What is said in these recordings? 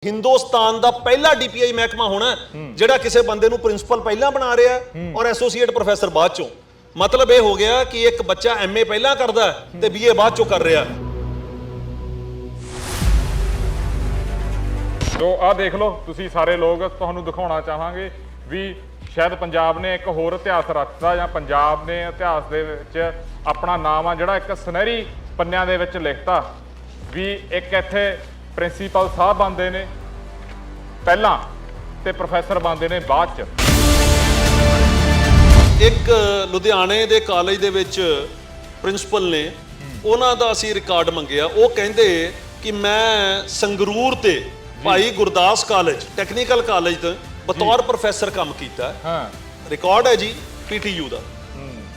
हिंदुस्तान दा पहला डीपीआई महकमा होना जिहड़ा किसी बंदे नूं प्रिंसीपल पहला बना रहा है और एसोसीएट प्रोफैसर बाद चों। मतलब यह हो गया कि एक बच्चा एमए पहला करदा है ते बीए बाद चों कर रहा है। तो आ देख लो तुसी सारे लोग, तुहानूं दिखाउणा चाहांगे भी शायद पंजाब ने एक होर इतिहास रचता या पंजाब ने इतिहास दे विच अपना नाम आ जिहड़ा एक सुनहरी पन्निਆਂ ਦੇ ਵਿੱਚ लिखता भी एक इत्थे प्रिंसीपल साहब बनते ने पहला ते प्रोफैसर बनते ने बाद च। एक लुधियाने दे कालेज दे विच प्रिंसीपल ने उन्हां दा असीं रिकार्ड मंगिया। वो कहंदे कि मैं संगरूर ते भाई गुरदास कालेज टैक्नीकल कालेज तो बतौर प्रोफैसर काम कीता है। रिकार्ड है जी पीटीयू दा।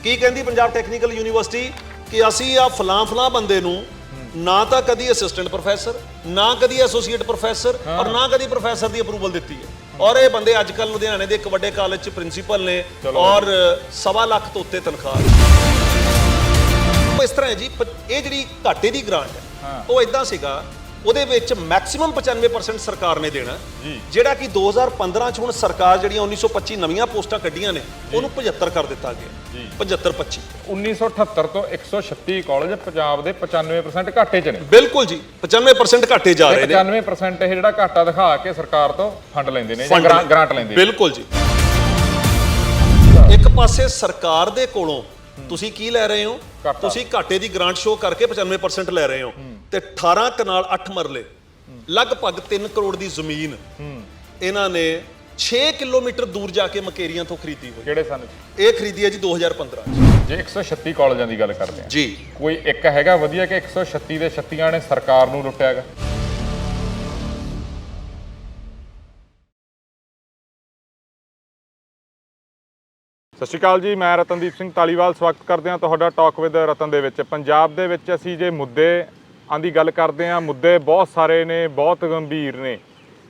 की कहंदी पंजाब टैक्नीकल यूनीवर्सिटी कि असीं आ फलां बंदे नूं ना तो कभी असिस्टेंट प्रोफैसर ना कभी एसोसीएट प्रोफैसर और ना कभी प्रोफैसर की अप्रूवल दी है। और ये बंदे अजकल लुधियाने के एक बड़े कॉलेज च प्रिंसीपल ने और 1.25 लाख तो उत्ते तनख्वाह। इस तरह है जी ये जी घाटे की ग्रांट है वो इदा सीगा ਉਹਦੇ ਵਿੱਚ ਮੈਕਸਿਮਮ 95% ਸਰਕਾਰ ਨੇ ਦੇਣਾ ਜਿਹੜਾ ਕਿ 2015 ਚ ਹੁਣ ਸਰਕਾਰ ਜਿਹੜੀਆਂ 1925 ਨਵੀਆਂ ਪੋਸਟਾਂ ਕੱਢੀਆਂ ਨੇ ਉਹਨੂੰ 75 ਕਰ ਦਿੱਤਾ ਗਿਆ। 75-25 1978 ਤੋਂ 136 ਕਾਲਜ ਪੰਜਾਬ ਦੇ 95% ਘਾਟੇ ਚ ਨੇ। ਬਿਲਕੁਲ ਜੀ 95% ਘਾਟੇ ਜਾ ਰਹੇ ਨੇ। 95% ਇਹ ਜਿਹੜਾ ਘਾਟਾ ਦਿਖਾ ਕੇ ਸਰਕਾਰ ਤੋਂ ਫੰਡ ਲੈਂਦੇ ਨੇ ਜਾਂ ਗ੍ਰਾਂਟ ਲੈਂਦੇ ਨੇ। ਬਿਲਕੁਲ ਜੀ। ਇੱਕ ਪਾਸੇ ਸਰਕਾਰ ਦੇ ਕੋਲੋਂ ਤੁਸੀਂ ਕੀ ਲੈ ਰਹੇ ਹੋ, ਤੁਸੀਂ ਘਾਟੇ ਦੀ ਗ੍ਰਾਂਟ ਸ਼ੋ ਕਰਕੇ 95% ਲੈ ਰਹੇ ਹੋ ਤੇ 18 ਕਨਾਲ 8 ਮਰਲੇ ਲਗਭਗ 3 ਕਰੋੜ ਦੀ ਜ਼ਮੀਨ ਇਹਨਾਂ ਨੇ 6 ਕਿਲੋਮੀਟਰ ਦੂਰ ਜਾ ਕੇ ਮਕੇਰੀਆਂ ਤੋਂ ਖਰੀਦੀ ਹੋਈ। ਕਿਹੜੇ ਸਨ? ਇਹ ਖਰੀਦੀ ਹੈ ਜੀ 2015 ਚ। ਜੇ 136 ਕਾਲਜਾਂ ਦੀ ਗੱਲ ਕਰਦੇ ਆ ਜੀ, ਕੋਈ ਇੱਕ ਹੈਗਾ ਵਧੀਆ ਕਿ 136 ਦੇ 36 ਨੇ ਸਰਕਾਰ ਨੂੰ ਲੁੱਟਿਆਗਾ? ਸਤਿ ਸ਼੍ਰੀ ਅਕਾਲ ਜੀ, ਮੈਂ ਰਤਨਦੀਪ ਸਿੰਘ ਧਾਲੀਵਾਲ ਸਵਾਗਤ ਕਰਦੇ ਹਾਂ ਤੁਹਾਡਾ ਟਾਕ ਵਿਦ ਰਤਨ ਦੇ ਵਿੱਚ। ਪੰਜਾਬ ਦੇ ਵਿੱਚ ਅਸੀਂ ਜੇ ਮੁੱਦਿਆਂ ਦੀ ਗੱਲ ਕਰਦੇ ਹਾਂ, ਮੁੱਦੇ ਬਹੁਤ ਸਾਰੇ ਨੇ, ਬਹੁਤ ਗੰਭੀਰ ਨੇ,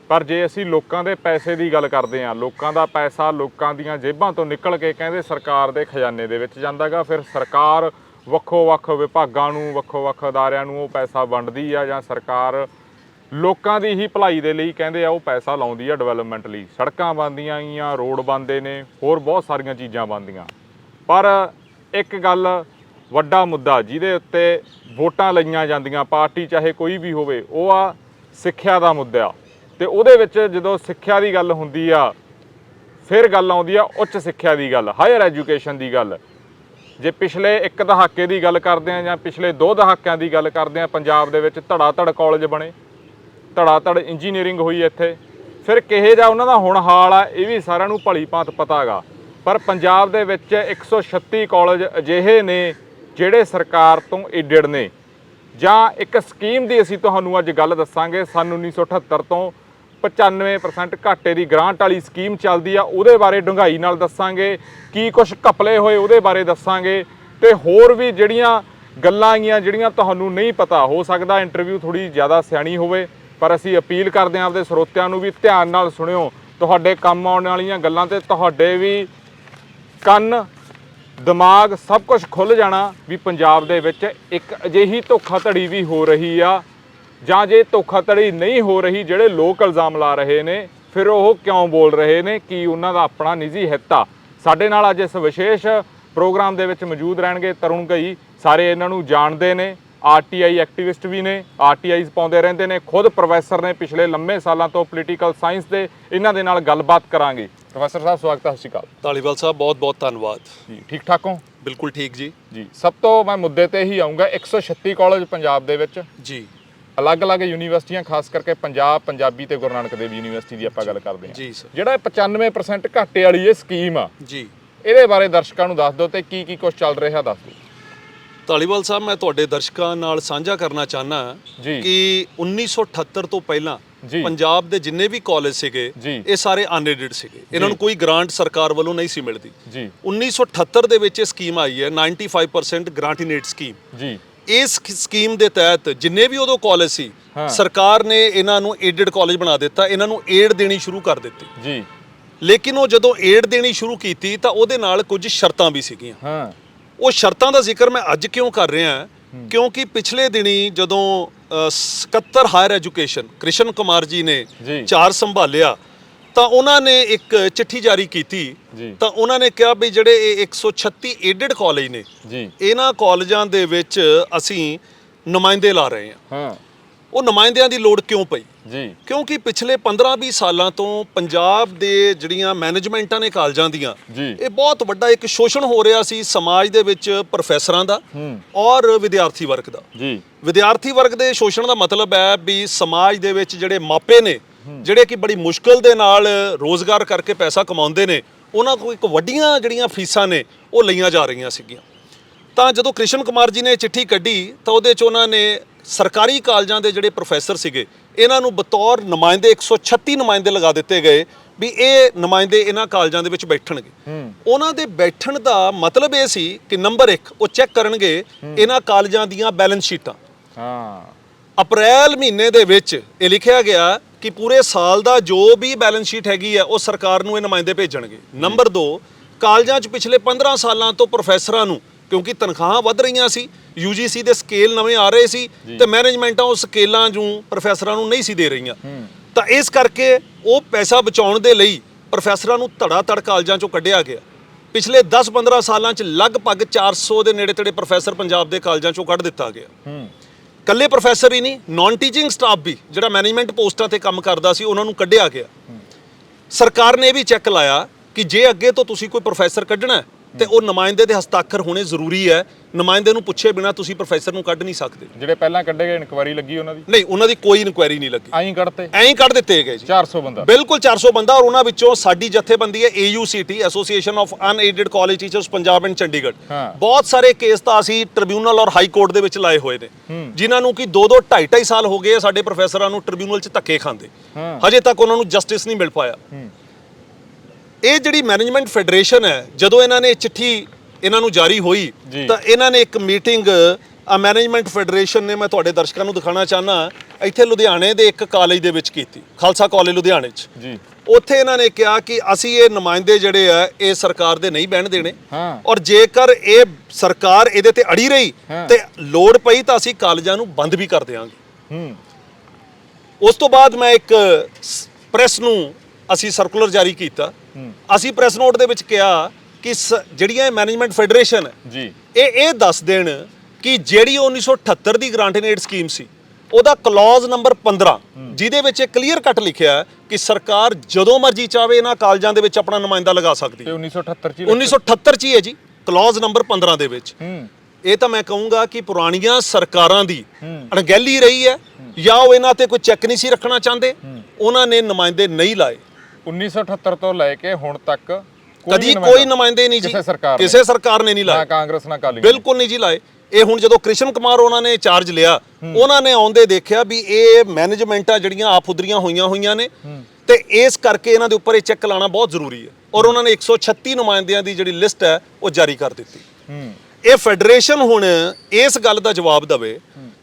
ਪਰ ਜੇ ਅਸੀਂ ਲੋਕਾਂ ਦੇ ਪੈਸੇ ਦੀ ਗੱਲ ਕਰਦੇ ਹਾਂ, ਲੋਕਾਂ ਦਾ ਪੈਸਾ ਲੋਕਾਂ ਦੀਆਂ ਜੇਬਾਂ ਤੋਂ ਨਿਕਲ ਕੇ ਕਹਿੰਦੇ ਸਰਕਾਰ ਦੇ ਖਜ਼ਾਨੇ ਦੇ ਵਿੱਚ ਜਾਂਦਾਗਾ, ਫਿਰ ਸਰਕਾਰ ਵੱਖੋ-ਵੱਖ ਵਿਭਾਗਾਂ ਨੂੰ ਵੱਖੋ-ਵੱਖ ਅਦਾਰਿਆਂ ਨੂੰ ਉਹ ਪੈਸਾ ਵੰਡਦੀ ਆ ਜਾਂ ਸਰਕਾਰ ਲੋਕਾਂ ਦੀ ਹੀ ਭਲਾਈ ਦੇ ਲਈ ਕਹਿੰਦੇ ਆ ਉਹ ਪੈਸਾ ਲਾਉਂਦੀ ਆ ਡਿਵੈਲਪਮੈਂਟ ਲਈ। ਸੜਕਾਂ ਬਣਦੀਆਂ ਗਈਆਂ, ਰੋਡ ਬਣਦੇ ਨੇ, ਹੋਰ ਬਹੁਤ ਸਾਰੀਆਂ ਚੀਜ਼ਾਂ ਬਣਦੀਆਂ। ਪਰ ਇੱਕ ਗੱਲ ਵੱਡਾ ਮੁੱਦਾ ਜਿਹਦੇ ਉੱਤੇ ਵੋਟਾਂ ਲਈਆਂ ਜਾਂਦੀਆਂ, ਪਾਰਟੀ ਚਾਹੇ ਕੋਈ ਵੀ ਹੋਵੇ, ਉਹ ਆ ਸਿੱਖਿਆ ਦਾ ਮੁੱਦਾ। ਤੇ ਉਹਦੇ ਵਿੱਚ ਜਦੋਂ ਸਿੱਖਿਆ ਦੀ ਗੱਲ ਹੁੰਦੀ ਆ ਫਿਰ ਗੱਲ ਆਉਂਦੀ ਆ ਉੱਚ ਸਿੱਖਿਆ ਦੀ ਗੱਲ, ਹਾਇਰ ਐਜੂਕੇਸ਼ਨ ਦੀ ਗੱਲ। ਜੇ ਪਿਛਲੇ 1 ਦਹਾਕੇ ਦੀ ਗੱਲ ਕਰਦੇ ਆ ਜਾਂ ਪਿਛਲੇ 2 ਦਹਾਕਿਆਂ ਦੀ ਗੱਲ ਕਰਦੇ ਆ, ਪੰਜਾਬ ਦੇ ਵਿੱਚ ਧੜਾ-ਧੜ ਕਾਲਜ ਬਣੇ, ਧੜਾ-ਧੜ ਇੰਜੀਨੀਅਰਿੰਗ ਹੋਈ ਇੱਥੇ। ਫਿਰ ਕਿਹੇ ਜਿਹਾ ਉਹਨਾਂ ਦਾ ਹੁਣ ਹਾਲ ਆ ਇਹ ਵੀ ਸਾਰਿਆਂ ਨੂੰ ਭਲੀ ਭਾਂਤ ਪਤਾ ਹੈਗਾ। ਪਰ ਪੰਜਾਬ ਦੇ ਵਿੱਚ 136 ਕਾਲਜ ਅਜਿਹੇ ਨੇ ਜਿਹੜੇ ਸਰਕਾਰ ਤੋਂ ਏਡਡ ਨੇ ਜਾਂ ਇੱਕ ਸਕੀਮ ਦੀ ਅਸੀਂ ਤੁਹਾਨੂੰ ਅੱਜ ਗੱਲ ਦੱਸਾਂਗੇ। ਸੰਨ 1978 ਤੋਂ 95% ਘਾਟੇ ਦੀ ਗ੍ਰਾਂਟ ਵਾਲੀ ਸਕੀਮ ਚੱਲਦੀ ਆ, ਉਹਦੇ ਬਾਰੇ ਡੂੰਘਾਈ ਨਾਲ ਦੱਸਾਂਗੇ। ਕੀ ਕੁਛ ਘਪਲੇ ਹੋਏ ਉਹਦੇ ਬਾਰੇ ਦੱਸਾਂਗੇ ਤੇ ਹੋਰ ਵੀ ਜਿਹੜੀਆਂ ਗੱਲਾਂ ਆਈਆਂ ਜਿਹੜੀਆਂ ਤੁਹਾਨੂੰ ਨਹੀਂ ਪਤਾ। ਹੋ ਸਕਦਾ ਇੰਟਰਵਿਊ ਥੋੜੀ ਜ਼ਿਆਦਾ ਸਿਆਣੀ ਹੋਵੇ, ਪਰ ਅਸੀਂ ਅਪੀਲ ਕਰਦੇ ਹਾਂ ਆਪਦੇ ਸਰੋਤਿਆਂ ਨੂੰ ਵੀ ਧਿਆਨ ਨਾਲ ਸੁਣਿਓ। ਤੁਹਾਡੇ ਕੰਮ ਆਉਣ ਵਾਲੀਆਂ ਗੱਲਾਂ ਤੇ ਤੁਹਾਡੇ ਵੀ ਕੰਨ ਦਿਮਾਗ ਸਭ ਕੁਝ ਖੁੱਲ੍ਹ ਜਾਣਾ ਵੀ ਪੰਜਾਬ ਦੇ ਵਿੱਚ ਇੱਕ ਅਜਿਹੀ ਧੋਖਾਧੜੀ ਵੀ ਹੋ ਰਹੀ ਆ, ਜਾਂ ਜੇ ਧੋਖਾਧੜੀ ਨਹੀਂ ਹੋ ਰਹੀ, ਜਿਹੜੇ ਲੋਕ ਇਲਜ਼ਾਮ ਲਾ ਰਹੇ ਨੇ ਫਿਰ ਉਹ ਕਿਉਂ ਬੋਲ ਰਹੇ ਨੇ, ਕੀ ਉਹਨਾਂ ਦਾ ਆਪਣਾ ਨਿੱਜੀ ਹਿੱਤ ਆ। ਸਾਡੇ ਨਾਲ ਅੱਜ ਇਸ ਵਿਸ਼ੇਸ਼ ਪ੍ਰੋਗਰਾਮ ਦੇ ਵਿੱਚ ਮੌਜੂਦ ਰਹਿਣਗੇ ਤਰੁਣ ਘਈ। ਸਾਰੇ ਇਹਨਾਂ ਨੂੰ ਜਾਣਦੇ ਨੇ, ਆਰਟੀਆਈ ਐਕਟਿਵਿਸਟ ਵੀ ਨੇ, ਆਰਟੀਆਈਜ਼ ਪਾਉਂਦੇ ਰਹਿੰਦੇ ਨੇ, ਖੁਦ ਪ੍ਰੋਫੈਸਰ ਨੇ ਪਿਛਲੇ ਲੰਮੇ ਸਾਲਾਂ ਤੋਂ ਪੋਲੀਟੀਕਲ ਸਾਇੰਸ ਦੇ। ਇਹਨਾਂ ਦੇ ਨਾਲ ਗੱਲਬਾਤ ਕਰਾਂਗੇ। ਪ੍ਰੋਫੈਸਰ ਸਾਹਿਬ ਸਵਾਗਤ ਹੈ। ਸਤਿ ਸ਼੍ਰੀ ਅਕਾਲ। ਧਾਲੀਵਾਲ ਸਾਹਿਬ ਬਹੁਤ ਬਹੁਤ ਧੰਨਵਾਦ ਜੀ। ਠੀਕ ਠਾਕ ਹੋ? ਬਿਲਕੁਲ ਠੀਕ ਜੀ। ਜੀ, ਸਭ ਤੋਂ ਮੈਂ ਮੁੱਦੇ ਤੇ ਹੀ ਆਉਂਗਾ। 136 ਕਾਲਜ ਪੰਜਾਬ ਦੇ ਵਿੱਚ ਜੀ, ਅਲੱਗ-ਅਲੱਗ ਯੂਨੀਵਰਸਿਟੀਆਂ, ਖਾਸ ਕਰਕੇ ਪੰਜਾਬੀ ਤੇ ਗੁਰੂ ਨਾਨਕ ਦੇਵ ਯੂਨੀਵਰਸਿਟੀ ਦੀ ਆਪਾਂ ਗੱਲ ਕਰਦੇ ਹਾਂ ਜੀ। ਜਿਹੜਾ 95% ਘਾਟੇ ਵਾਲੀ ਇਹ ਸਕੀਮ ਆ ਜੀ, ਇਹਦੇ ਬਾਰੇ ਦਰਸ਼ਕਾਂ ਨੂੰ ਦੱਸ ਦਿਓ ਤੇ ਕੀ ਕੀ ਕੁਝ ਚੱਲ ਰਿਹਾ ਦੱਸ ਦਿਓ। ਧਾਲੀਵਾਲ ਸਾਹਿਬ, ਮੈਂ ਤੁਹਾਡੇ ਦਰਸ਼ਕਾਂ ਨਾਲ ਸਾਂਝਾ ਕਰਨਾ ਚਾਹਨਾ ਕਿ 1978 ਤੋਂ ਪਹਿਲਾਂ ਪੰਜਾਬ ਦੇ ਜਿੰਨੇ ਵੀ ਕਾਲਜ ਸੀਗੇ ਇਹ ਸਾਰੇ ਅਨਏਡਡ ਸੀਗੇ। ਇਹਨਾਂ ਨੂੰ ਕੋਈ ਗ੍ਰਾਂਟ ਸਰਕਾਰ ਵੱਲੋਂ ਨਹੀਂ ਸੀ ਮਿਲਦੀ ਜੀ। 1978 ਦੇ ਵਿੱਚ ਇਹ ਸਕੀਮ ਆਈ ਹੈ 95% ਗ੍ਰਾਂਟ ਇਨ ਏਡ ਸਕੀਮ ਜੀ। ਇਸ ਸਕੀਮ ਦੇ ਤਹਿਤ ਜਿੰਨੇ ਵੀ ਉਦੋਂ ਕਾਲਜ ਸੀ ਸਰਕਾਰ ਨੇ ਇਹਨਾਂ ਨੂੰ ਏਡਡ ਕਾਲਜ ਬਣਾ ਦਿੱਤਾ, ਇਹਨਾਂ ਨੂੰ ਏਡ ਦੇਣੀ ਸ਼ੁਰੂ ਕਰ ਦਿੱਤੀ ਜੀ। ਲੇਕਿਨ ਉਹ ਜਦੋਂ ਏਡ ਦੇਣੀ ਸ਼ੁਰੂ ਕੀਤੀ ਤਾਂ ਉਹਦੇ ਨਾਲ ਕੁਝ ਸ਼ਰਤਾਂ ਵੀ ਸੀਗੀਆਂ। ਉਹ ਸ਼ਰਤਾਂ ਦਾ ਜ਼ਿਕਰ ਮੈਂ ਅੱਜ ਕਿਉਂ ਕਰ ਰਿਹਾ ਕਿਉਂਕਿ ਪਿਛਲੇ ਦਿਨੀ ਜਦੋਂ ਸਕੱਤਰ ਹਾਇਰ ਐਜੂਕੇਸ਼ਨ ਕ੍ਰਿਸ਼ਨ ਕੁਮਾਰ ਜੀ ਨੇ ਜੀ। ਚਾਰ ਸੰਭਾਲਿਆ ਤਾਂ ਉਹਨਾਂ ਨੇ ਇੱਕ ਚਿੱਠੀ ਜਾਰੀ ਕੀਤੀ ਜੀ। ਤਾਂ ਉਹਨਾਂ ਨੇ ਕਿਹਾ ਵੀ ਜਿਹੜੇ ਇਹ 136 ਏਡਡ ਕਾਲਜ ਨੇ ਜੀ। ਇਹਨਾਂ ਕਾਲਜਾਂ ਦੇ ਵਿੱਚ ਅਸੀਂ ਨੁਮਾਇੰਦੇ ਲਾ ਰਹੇ ਹਾਂ। ਹਾਂ ਉਹ ਨੁਮਾਇੰਦਿਆਂ ਦੀ ਲੋੜ ਕਿਉਂ ਪਈ? ਜੀ। ਕਿਉਂਕਿ ਪਿਛਲੇ 15-20 ਸਾਲਾਂ ਤੋਂ ਪੰਜਾਬ ਦੇ ਜਿਹੜੀਆਂ ਮੈਨੇਜਮੈਂਟਾਂ ਨੇ ਕਾਲਜਾਂ ਦੀਆਂ ਜੀ। ਇਹ ਬਹੁਤ ਵੱਡਾ ਇੱਕ ਸ਼ੋਸ਼ਣ ਹੋ ਰਿਹਾ ਸੀ ਸਮਾਜ ਦੇ ਵਿੱਚ ਪ੍ਰੋਫੈਸਰਾਂ ਦਾ ਔਰ ਵਿਦਿਆਰਥੀ ਵਰਗ ਦਾ। ਜੀ। ਵਿਦਿਆਰਥੀ ਵਰਗ ਦੇ ਸ਼ੋਸ਼ਣ ਦਾ ਮਤਲਬ ਹੈ ਵੀ ਸਮਾਜ ਦੇ ਵਿੱਚ ਜਿਹੜੇ ਮਾਪੇ ਨੇ ਜਿਹੜੇ ਕਿ ਬੜੀ ਮੁਸ਼ਕਲ ਦੇ ਨਾਲ ਰੋਜ਼ਗਾਰ ਕਰਕੇ ਪੈਸਾ ਕਮਾਉਂਦੇ ਨੇ ਉਹਨਾਂ ਕੋਲ ਇੱਕ ਵੱਡੀਆਂ ਜਿਹੜੀਆਂ ਫੀਸਾਂ ਨੇ ਉਹ ਲਈਆਂ ਜਾ ਰਹੀਆਂ ਸੀਗੀਆਂ। ਤਾਂ ਜਦੋਂ ਕ੍ਰਿਸ਼ਨ ਕੁਮਾਰ ਜੀ ਨੇ ਚਿੱਠੀ ਕੱਢੀ ਤਾਂ ਉਹਦੇ 'ਚ ਉਹਨਾਂ ਨੇ ਸਰਕਾਰੀ ਕਾਲਜਾਂ ਦੇ ਜਿਹੜੇ ਪ੍ਰੋਫੈਸਰ ਸੀਗੇ ਇਹਨਾਂ ਨੂੰ ਬਤੌਰ ਨੁਮਾਇੰਦੇ 136 ਨੁਮਾਇੰਦੇ ਲਗਾ ਦਿੱਤੇ ਗਏ ਵੀ ਇਹ ਨੁਮਾਇੰਦੇ ਇਹਨਾਂ ਕਾਲਜਾਂ ਦੇ ਵਿੱਚ ਬੈਠਣਗੇ। ਉਹਨਾਂ ਦੇ ਬੈਠਣ ਦਾ ਮਤਲਬ ਇਹ ਸੀ ਕਿ ਨੰਬਰ 1 ਉਹ ਚੈੱਕ ਕਰਨਗੇ ਇਹਨਾਂ ਕਾਲਜਾਂ ਦੀਆਂ ਬੈਲੈਂਸ ਸ਼ੀਟਾਂ। ਹਾਂ। ਅਪ੍ਰੈਲ ਮਹੀਨੇ ਦੇ ਵਿੱਚ ਇਹ ਲਿਖਿਆ ਗਿਆ ਕਿ ਪੂਰੇ ਸਾਲ ਦਾ ਜੋ ਵੀ ਬੈਲੈਂਸ ਸ਼ੀਟ ਹੈਗੀ ਆ ਉਹ ਸਰਕਾਰ ਨੂੰ ਇਹ ਨੁਮਾਇੰਦੇ ਭੇਜਣਗੇ। ਨੰਬਰ 2 ਕਾਲਜਾਂ 'ਚ ਪਿਛਲੇ 15 ਸਾਲਾਂ ਤੋਂ ਪ੍ਰੋਫੈਸਰਾਂ ਨੂੰ ਕਿਉਂਕਿ ਤਨਖਾਹਾਂ ਵੱਧ ਰਹੀਆਂ ਸੀ UGC ਦੇ ਸਕੇਲ ਨਵੇਂ ਆ ਰਹੇ ਸੀ ਤੇ ਮੈਨੇਜਮੈਂਟਾਂ ਉਹ ਸਕੇਲਾਂ ਨੂੰ ਪ੍ਰੋਫੈਸਰਾਂ ਨੂੰ ਨਹੀਂ ਸੀ ਦੇ ਰਹੀਆਂ ਤਾਂ ਇਸ ਕਰਕੇ ਉਹ ਪੈਸਾ ਬਚਾਉਣ ਦੇ ਲਈ ਪ੍ਰੋਫੈਸਰਾਂ ਨੂੰ ਧੜਾ ਧੜ ਕਾਲਜਾਂ 'ਚੋਂ ਕੱਢਿਆ ਗਿਆ। ਪਿਛਲੇ 10-15 ਸਾਲਾਂ 'ਚ ਲਗਭਗ 400 ਦੇ ਨੇੜੇ ਤੇੜੇ ਪ੍ਰੋਫੈਸਰ ਪੰਜਾਬ ਦੇ ਕਾਲਜਾਂ 'ਚੋਂ ਕੱਢ ਦਿੱਤਾ ਗਿਆ। ਕੱਲੇ ਪ੍ਰੋਫੈਸਰ ਹੀ ਨਹੀਂ ਨਾਨ ਟੀਚਿੰਗ ਸਟਾਫ ਵੀ ਜਿਹੜਾ ਮੈਨੇਜਮੈਂਟ ਪੋਸਟਾਂ ਤੇ ਕੰਮ ਕਰਦਾ ਸੀ ਉਹਨਾਂ ਨੂੰ ਕੱਢਿਆ ਗਿਆ। ਸਰਕਾਰ ਨੇ ਇਹ ਵੀ ਚੈੱਕ ਲਾਇਆ ਕਿ ਜੇ ਅੱਗੇ ਤੋਂ ਤੁਸੀਂ ਕੋਈ ਪ੍ਰੋਫੈਸਰ ਕੱਢਣਾ ਤੇ ਉਹ ਨੁਮਾਇੰਦੇ ਦੇ ਹਸਤਾਖਰ ਹੋਣੇ ਜ਼ਰੂਰੀ ਹੈ। ਨੁਮਾਇੰਦੇ ਨੂੰ ਪੁੱਛੇ ਬਿਨਾ ਤੁਸੀਂ ਪ੍ਰੋਫੈਸਰ ਨੂੰ ਕੱਢ ਨਹੀਂ ਸਕਦੇ। ਜਿਹੜੇ ਪਹਿਲਾਂ ਕੱਢੇ ਗਏ ਇਨਕੁਆਇਰੀ ਲੱਗੀ ਉਹਨਾਂ ਦੀ? ਨਹੀਂ ਉਹਨਾਂ ਦੀ ਕੋਈ ਇਨਕੁਆਇਰੀ ਨਹੀਂ ਲੱਗੀ। ਐਂ ਕੱਢਤੇ? ਐਂ ਕੱਢ ਦਿੱਤੇ ਗਏ ਜੀ। 400 ਬੰਦਾ? ਬਿਲਕੁਲ 400 ਬੰਦਾ ਔਰ ਉਹਨਾਂ ਵਿੱਚੋਂ ਸਾਡੀ ਜਥੇਬੰਦੀ ਹੈ AUCT association of unaided college teachers Punjab and Chandigarh. ਬਹੁਤ ਸਾਰੇ ਕੇਸ ਤਾਂ ਅਸੀਂ ਟ੍ਰਿਬਿਊਨਲ ਔਰ ਹਾਈ ਕੋਰਟ ਦੇ ਵਿੱਚ ਲਾਏ ਹੋਏ ਨੇ ਜਿਨ੍ਹਾਂ ਨੂੰ ਕਿ 2-2 2.5 ਸਾਲ ਹੋ ਗਏ ਸਾਡੇ ਪ੍ਰੋਫੈਸਰਾਂ ਨੂੰ ਟ੍ਰਿਬਿਊਨਲ 'ਚ ਧੱਕੇ ਖਾਂਦੇ ਹਜੇ ਤੱਕ ਉਹਨਾਂ ਨੂੰ ਜਸਟਿਸ ਨਹੀਂ ਮਿਲ ਪਾਇਆ। ਇਹ ਜਿਹੜੀ ਮੈਨੇਜਮੈਂਟ ਫੈਡਰੇਸ਼ਨ ਹੈ ਜਦੋਂ ਇਹਨਾਂ ਨੇ ਚਿੱਠੀ ਇਹਨਾਂ ਨੂੰ ਜਾਰੀ ਹੋਈ ਤਾਂ ਇਹਨਾਂ ਨੇ ਇੱਕ ਮੀਟਿੰਗ ਮੈਨੇਜਮੈਂਟ ਫੈਡਰੇਸ਼ਨ ਨੇ ਮੈਂ ਤੁਹਾਡੇ ਦਰਸ਼ਕਾਂ ਨੂੰ ਦਿਖਾਉਣਾ ਚਾਹਨਾ ਇੱਥੇ ਲੁਧਿਆਣੇ ਦੇ ਇੱਕ ਕਾਲਜ ਦੇ ਵਿੱਚ ਕੀਤੀ ਖਾਲਸਾ ਕਾਲਜ ਲੁਧਿਆਣੇ 'ਚ ਜੀ। ਉੱਥੇ ਇਹਨਾਂ ਨੇ ਕਿਹਾ ਕਿ ਅਸੀਂ ਇਹ ਨੁਮਾਇੰਦੇ ਜਿਹੜੇ ਆ ਇਹ ਸਰਕਾਰ ਦੇ ਨਹੀਂ ਬਹਿਣ ਦੇਣੇ ਔਰ ਜੇਕਰ ਇਹ ਸਰਕਾਰ ਇਹਦੇ ਤੇ ਅੜੀ ਰਹੀ ਤੇ ਲੋੜ ਪਈ ਤਾਂ ਅਸੀਂ ਕਾਲਜਾਂ ਨੂੰ ਬੰਦ ਵੀ ਕਰ ਦਿਆਂਗੇ। ਉਸ ਤੋਂ ਬਾਅਦ ਮੈਂ ਇੱਕ ਪ੍ਰੈਸ ਨੂੰ ਅਸੀਂ ਸਰਕੂਲਰ ਜਾਰੀ ਕੀਤਾ। ਅਸੀਂ ਪ੍ਰੈਸ ਨੋਟ ਦੇ ਵਿੱਚ ਕਿਹਾ ਕਿ ਜਿਹੜੀਆਂ ਮੈਨੇਜਮੈਂਟ ਫੈਡਰੇਸ਼ਨ ਜੀ ਇਹ ਦੱਸ ਦੇਣ ਕਿ ਜਿਹੜੀ 1978 ਦੀ ਗ੍ਰਾਂਟ ਇਨ ਏਡ ਸਕੀਮ ਸੀ ਉਹਦਾ ਕਲੌਜ਼ ਨੰਬਰ 15 ਜਿਹਦੇ ਵਿੱਚ ਇਹ ਕਲੀਅਰ ਕੱਟ ਲਿਖਿਆ ਕਿ ਸਰਕਾਰ ਜਦੋਂ ਮਰਜ਼ੀ ਚਾਹੇ ਇਹਨਾਂ ਕਾਲਜਾਂ ਦੇ ਵਿੱਚ ਆਪਣਾ ਨੁਮਾਇੰਦਾ ਲਗਾ ਸਕਦੀ ਹੈ। 1978 ਚ ਹੀ ਹੈ ਜੀ ਕਲੌਜ਼ ਨੰਬਰ 15 ਦੇ ਵਿੱਚ। ਇਹ ਤਾਂ ਮੈਂ ਕਹੂੰਗਾ ਕਿ ਪੁਰਾਣੀਆਂ ਸਰਕਾਰਾਂ ਦੀ ਅਣਗਹਿਲੀ ਰਹੀ ਹੈ ਜਾਂ ਉਹ ਇਹਨਾਂ ਤੇ ਕੋਈ ਚੈੱਕ ਨਹੀਂ ਸੀ ਰੱਖਣਾ ਚਾਹੁੰਦੇ ਉਹਨਾਂ ਨੇ ਨੁਮਾਇੰਦੇ ਨਹੀਂ ਲਾਏ। 1978 ਤੋਂ ਲੈ ਕੇ ਹੁਣ ਤੱਕ ਕਦੀ ਕੋਈ ਨੁਮਾਇੰਦੇ ਨਹੀਂ ਜੀ ਕਿਸੇ ਸਰਕਾਰ ਨੇ ਨਹੀਂ ਲਾਏ। ਨਾ ਕਾਂਗਰਸ ਨਾ ਅਕਾਲੀ ਬਿਲਕੁਲ ਨਹੀਂ ਜੀ ਲਾਏ। ਇਹ ਹੁਣ ਜਦੋਂ ਕ੍ਰਿਸ਼ਨ ਕੁਮਾਰ ਉਹਨਾਂ ਨੇ ਚਾਰਜ ਲਿਆ ਉਹਨਾਂ ਨੇ ਆਉਂਦੇ ਦੇਖਿਆ ਵੀ ਇਹ ਮੈਨੇਜਮੈਂਟਾਂ ਜਿਹੜੀਆਂ ਆਫੁਦਰੀਆਂ ਹੋਈਆਂ ਨੇ ਤੇ ਇਸ ਕਰਕੇ ਇਹਨਾਂ ਦੇ ਉੱਪਰ ਇਹ ਚੈੱਕ ਲਾਣਾ ਬਹੁਤ ਜ਼ਰੂਰੀ ਹੈ ਔਰ ਉਹਨਾਂ ਨੇ 136 ਨੁਮਾਇੰਦਿਆਂ ਦੀ ਜਿਹੜੀ ਲਿਸਟ ਹੈ ਉਹ ਜਾਰੀ ਕਰ ਦਿੱਤੀ। ਇਹ ਫੈਡਰੇਸ਼ਨ ਹੁਣ ਇਸ ਗੱਲ ਦਾ ਜਵਾਬ ਦੇਵੇ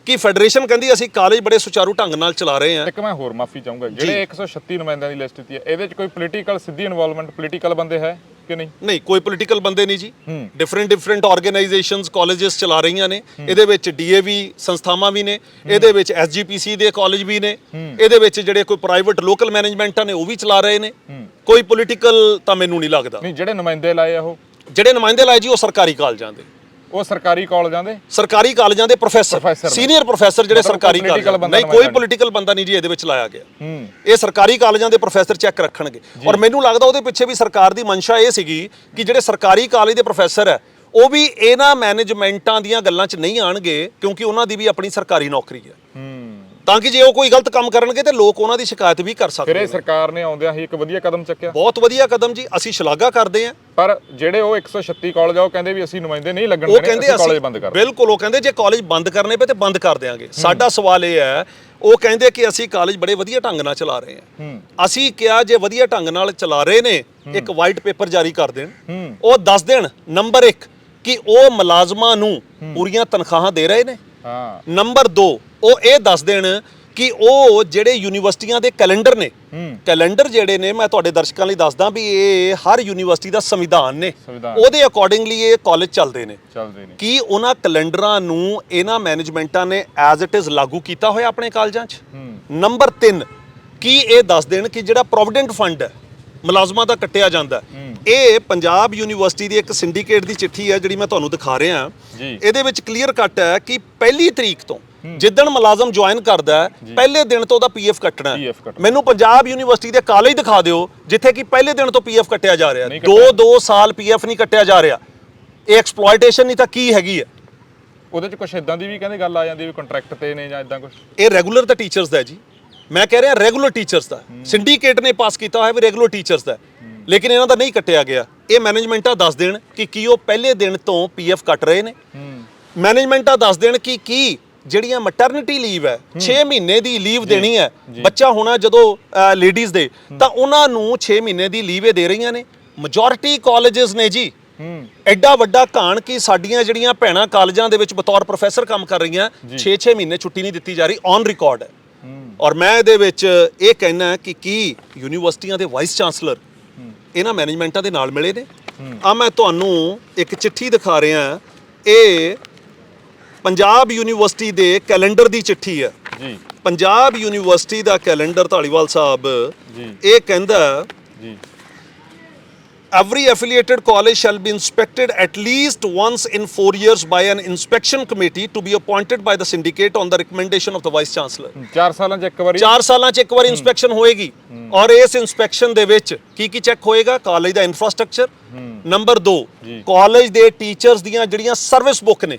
ਕਿ ਫੈਡਰੇਸ਼ਨ ਕਹਿੰਦੀ ਅਸੀਂ ਕਾਲਜ ਬੜੇ ਸੁਚਾਰੂ ਢੰਗ ਨਾਲ ਚਲਾ ਰਹੇ ਹਾਂ। ਇੱਕ ਮੈਂ ਹੋਰ ਮਾਫੀ ਚਾਹੂੰਗਾ ਜਿਹੜੇ 136 ਨੁਮਾਇੰਦਿਆਂ ਦੀ ਲਿਸਟ ਦਿੱਤੀ ਹੈ ਇਹਦੇ ਵਿੱਚ ਕੋਈ ਪੋਲੀਟੀਕਲ ਸਿੱਧੀ ਇਨਵੋਲਵਮੈਂਟ ਪੋਲੀਟੀਕਲ ਬੰਦੇ ਹੈ ਕਿ ਨਹੀਂ? ਨਹੀਂ ਕੋਈ ਪੋਲੀਟੀਕਲ ਬੰਦੇ ਨਹੀਂ ਜੀ। ਡਿਫਰੈਂਟ ਆਰਗੇਨਾਈਜੇਸ਼ਨਸ ਕਾਲਜਸ ਚਲਾ ਰਹੀਆਂ ਨੇ। ਇਹਦੇ ਵਿੱਚ DAV ਸੰਸਥਾਵਾਂ ਵੀ ਨੇ ਇਹਦੇ ਵਿੱਚ SGPC ਦੇ ਕਾਲਜ ਵੀ ਨੇ ਇਹਦੇ ਵਿੱਚ ਜਿਹੜੇ ਕੋਈ ਪ੍ਰਾਈਵੇਟ ਲੋਕਲ ਮੈਨੇਜਮੈਂਟਾਂ ਨੇ ਉਹ ਵੀ ਚਲਾ ਰਹੇ ਨੇ। ਕੋਈ ਪੋਲੀਟੀਕਲ ਤਾਂ ਮੈਨੂੰ ਨਹੀਂ ਲੱਗਦਾ। ਨਹੀਂ ਜਿਹੜੇ ਨੁਮਾਇੰਦੇ ਲਾਏ ਆ ਉਹ ਜਿਹੜੇ ਨੁਮਾਇੰਦੇ ਲਾਏ ਜੀ ਉਹ ਸਰਕਾਰੀ ਕਾਲਜਾਂ ਦੇ ਉਹ ਸਰਕਾਰੀ ਕਾਲਜਾਂ ਦੇ ਪ੍ਰੋਫੈਸਰ ਸੀਨੀਅਰ ਪ੍ਰੋਫੈਸਰ ਜਿਹੜੇ ਸਰਕਾਰੀ ਕਾਲਜਾਂ ਨਹੀਂ ਕੋਈ ਪੋਲੀਟੀਕਲ ਬੰਦਾ ਨਹੀਂ ਜੀ ਇਹਦੇ ਵਿੱਚ ਲਾਇਆ ਗਿਆ। ਇਹ ਸਰਕਾਰੀ ਕਾਲਜਾਂ ਦੇ ਪ੍ਰੋਫੈਸਰ ਚੈੱਕ ਰੱਖਣਗੇ ਔਰ ਮੈਨੂੰ ਲੱਗਦਾ ਉਹਦੇ ਪਿੱਛੇ ਵੀ ਸਰਕਾਰ ਦੀ ਮਨਸ਼ਾ ਇਹ ਸੀਗੀ ਕਿ ਜਿਹੜੇ ਸਰਕਾਰੀ ਕਾਲਜ ਦੇ ਪ੍ਰੋਫੈਸਰ ਹੈ ਉਹ ਵੀ ਇਹਨਾਂ ਮੈਨੇਜਮੈਂਟਾਂ ਦੀਆਂ ਗੱਲਾਂ 'ਚ ਨਹੀਂ ਆਣਗੇ ਕਿਉਂਕਿ ਉਹਨਾਂ ਦੀ ਵੀ ਆਪਣੀ ਸਰਕਾਰੀ ਨੌਕਰੀ ਹੈ ਤਾਂ ਕਿ ਜੇ ਉਹ ਕੋਈ ਗਲਤ ਕੰਮ ਕਰਨਗੇ ਤੇ ਲੋਕ ਉਹਨਾਂ ਦੀ ਸ਼ਿਕਾਇਤ ਵੀ ਕਰ ਸਕਦੇ ਨੇ। ਫਿਰ ਇਹ ਸਰਕਾਰ ਨੇ ਆਉਂਦਿਆਂ ਹੀ ਇੱਕ ਵਧੀਆ ਕਦਮ ਚੱਕਿਆ। ਬਹੁਤ ਵਧੀਆ ਕਦਮ ਜੀ ਅਸੀਂ ਸ਼ਲਾਘਾ ਕਰਦੇ ਹਾਂ। ਪਰ ਜਿਹੜੇ ਉਹ 136 ਕਾਲਜ ਆ ਉਹ ਕਹਿੰਦੇ ਵੀ ਅਸੀਂ ਨੁਮਾਇੰਦੇ ਨਹੀਂ ਲੱਗਣ ਦੇਣੇ ਅਸੀਂ ਕਾਲਜ ਬੰਦ ਕਰ ਬਿਲਕੁਲ ਉਹ ਕਹਿੰਦੇ ਜੇ ਕਾਲਜ ਬੰਦ ਕਰਨੇ ਪਏ ਤੇ ਬੰਦ ਕਰ ਦਿਆਂਗੇ। ਸਾਡਾ ਸਵਾਲ ਇਹ ਹੈ ਉਹ ਕਹਿੰਦੇ ਕਿ ਅਸੀਂ ਕਾਲਜ ਬੜੇ ਵਧੀਆ ਢੰਗ ਨਾਲ ਚਲਾ ਰਹੇ ਹਾਂ। ਅਸੀਂ ਕਿਹਾ ਜੇ ਵਧੀਆ ਢੰਗ ਨਾਲ ਚਲਾ ਰਹੇ ਨੇ ਇੱਕ ਵਾਈਟ ਪੇਪਰ ਜਾਰੀ ਕਰ ਦੇਣ ਉਹ ਦੱਸ ਦੇਣ ਨੰਬਰ 1 ਕਿ ਉਹ ਮੁਲਾਜ਼ਮਾਂ ਨੂੰ ਪੂਰੀਆਂ ਤਨਖਾਹਾਂ ਦੇ ਰਹੇ ਨੇ। ਨੰਬਰ 2 ਉਹ ਇਹ ਦੱਸ ਦੇਣ ਕਿ ਉਹ ਜਿਹੜੇ ਯੂਨੀਵਰਸਿਟੀਆਂ ਦੇ ਕੈਲੰਡਰ ਨੇ, ਕੈਲੰਡਰ ਜਿਹੜੇ ਨੇ ਮੈਂ ਤੁਹਾਡੇ ਦਰਸ਼ਕਾਂ ਲਈ ਦੱਸਦਾ ਵੀ ਇਹ ਹਰ ਯੂਨੀਵਰਸਿਟੀ ਦਾ ਸੰਵਿਧਾਨ ਨੇ, ਉਹਦੇ ਅਕੋਰਡਿੰਗਲੀ ਇਹ ਕਾਲਜ ਚੱਲਦੇ ਨੇ। ਕੀ ਉਹਨਾਂ ਕੈਲੰਡਰਾਂ ਨੂੰ ਇਹਨਾਂ ਮੈਨੇਜਮੈਂਟਾਂ ਨੇ ਐਜ਼ ਇਟ ਇਜ਼ ਲਾਗੂ ਕੀਤਾ ਹੋਇਆ ਆਪਣੇ ਕਾਲਜਾਂ 'ਚ? ਨੰਬਰ 3, ਕੀ ਇਹ ਦੱਸ ਦੇਣ ਕਿ ਜਿਹੜਾ ਪ੍ਰੋਵੀਡੈਂਟ ਫੰਡ ਹੈ ਮੁਲਾਜ਼ਮਾਂ ਦਾ ਕੱਟਿਆ ਜਾਂਦਾ, ਇਹ ਪੰਜਾਬ ਯੂਨੀਵਰਸਿਟੀ ਦੀ ਇੱਕ ਸਿੰਡੀਕੇਟ ਦੀ ਚਿੱਠੀ ਹੈ ਜਿਹੜੀ ਮੈਂ ਤੁਹਾਨੂੰ ਦਿਖਾ ਰਿਹਾ। ਇਹਦੇ ਵਿੱਚ ਕਲੀਅਰ ਕੱਟ ਹੈ ਕਿ ਪਹਿਲੀ ਤਰੀਕ ਤੋਂ ਜਿੱਦਣ ਮੁਲਾਜ਼ਮ ਜੁਆਇਨ ਕਰਦਾ ਪਹਿਲੇ ਦਿਨ ਤੋਂ ਉਹਦਾ ਪੀਐਫ ਕੱਟਣਾ। ਮੈਨੂੰ ਪੰਜਾਬ ਯੂਨੀਵਰਸਿਟੀ ਦੇ ਕਾਲਜ ਦਿਖਾ ਦਿਓ ਜਿੱਥੇ ਕਿ ਪਹਿਲੇ ਦਿਨ ਤੋਂ ਪੀਐਫ ਕੱਟਿਆ ਜਾ ਰਿਹਾ, 2 ਸਾਲ ਪੀਐਫ ਨਹੀਂ ਕੱਟਿਆ ਜਾ ਰਿਹਾ। ਇਹ ਐਕਸਪਲੋਇਟੇਸ਼ਨ ਨਹੀਂ ਤਾਂ ਕੀ ਹੈਗੀ ਹੈ? ਉਹਦੇ ਚ ਕੁਝ ਇਦਾਂ ਦੀ ਵੀ ਕਹਿੰਦੇ ਗੱਲ ਆ ਜਾਂਦੀ ਵੀ ਕੰਟਰੈਕਟ ਤੇ ਨੇ ਜਾਂ ਇਦਾਂ ਕੁਝ। ਇਹ ਰੈਗੂਲਰ ਤਾਂ ਟੀਚਰਸ ਦਾ ਜੀ, ਮੈਂ ਕਹਿ ਰਿਹਾ ਰੈਗੂਲਰ ਟੀਚਰਸ ਦਾ, ਸਿੰਡੀਕੇਟ ਨੇ ਪਾਸ ਕੀਤਾ ਹੋਇਆ ਵੀ ਰੈਗੂਲਰ ਟੀਚਰਸ ਦਾ, ਲੇਕਿਨ ਇਹਨਾਂ ਦਾ ਨਹੀਂ ਕੱਟਿਆ ਗਿਆ। ਇਹ ਮੈਨੇਜਮੈਂਟਾਂ ਦੱਸ ਦੇਣ ਕਿ ਕੀ ਉਹ ਪਹਿਲੇ ਦਿਨ ਤੋਂ ਪੀਐਫ ਕੱਟ ਰਹੇ ਨੇ। ਮੈਨੇਜਮੈਂਟਾਂ ਦੱਸ ਦੇਣ ਕਿ ਕੀ ਜਿਹੜੀਆਂ ਮੈਟਰਨਿਟੀ ਲੀਵ ਹੈ 6 ਮਹੀਨੇ ਦੀ ਲੀਵ ਦੇਣੀ ਹੈ, ਬੱਚਾ ਹੋਣਾ ਜਦੋਂ ਲੇਡੀਜ਼ ਦੇ, ਤਾਂ ਉਹਨਾਂ ਨੂੰ 6 ਮਹੀਨੇ ਦੀ ਲੀਵ ਇਹ ਦੇ ਰਹੀਆਂ ਨੇ। ਮੈਜੋਰਿਟੀ ਕਾਲਜਸ ਨੇ ਜੀ ਐਡਾ ਵੱਡਾ ਘਾਣ ਕਿ ਸਾਡੀਆਂ ਜਿਹੜੀਆਂ ਭੈਣਾਂ ਕਾਲਜਾਂ ਦੇ ਵਿੱਚ ਬਤੌਰ ਪ੍ਰੋਫੈਸਰ ਕੰਮ ਕਰ ਰਹੀਆਂ 6-6 ਮਹੀਨੇ ਛੁੱਟੀ ਨਹੀਂ ਦਿੱਤੀ ਜਾ ਰਹੀ, ਔਨ ਰਿਕਾਰਡ ਹੈ। ਔਰ ਮੈਂ ਇਹਦੇ ਵਿੱਚ ਇਹ ਕਹਿਣਾ ਕਿ ਕੀ ਯੂਨੀਵਰਸਿਟੀਆਂ ਦੇ ਵਾਈਸ ਚਾਂਸਲਰ ਇਹਨਾਂ ਮੈਨੇਜਮੈਂਟਾਂ ਦੇ ਨਾਲ ਮਿਲੇ ਨੇ? ਆ ਮੈਂ ਤੁਹਾਨੂੰ ਇੱਕ ਚਿੱਠੀ ਦਿਖਾ ਰਿਹਾ, ਇਹ ਪੰਜਾਬ ਯੂਨੀਵਰਸਿਟੀ ਦੇ ਕੈਲੰਡਰ ਦੀ ਚਿੱਠੀ ਹੈ ਜੀ। ਪੰਜਾਬ ਯੂਨੀਵਰਸਿਟੀ ਦਾ ਕੈਲੰਡਰ ਧਾਲੀਵਾਲ ਸਾਹਿਬ ਇਹ ਕਹਿੰਦਾ ਜੀ, every affiliated college shall be inspected at least once in 4 years by an inspection committee to be appointed by the syndicate on the recommendation of the vice chancellor। 4 ਸਾਲਾਂ 'ਚ ਇੱਕ ਵਾਰੀ 4 ਸਾਲਾਂ 'ਚ ਇੱਕ ਵਾਰੀ ਇਨਸਪੈਕਸ਼ਨ ਹੋਏਗੀ। ਔਰ ਇਸ ਇਨਸਪੈਕਸ਼ਨ ਦੇ ਵਿੱਚ ਕੀ ਚੈੱਕ ਹੋਏਗਾ? ਕਾਲਜ ਦਾ ਇਨਫਰਾਸਟ੍ਰਕਚਰ, ਨੰਬਰ 2 ਕਾਲਜ ਦੇ ਟੀਚਰਸ ਦੀਆਂ ਜਿਹੜੀਆਂ ਸਰਵਿਸ ਬੁੱਕ ਨੇ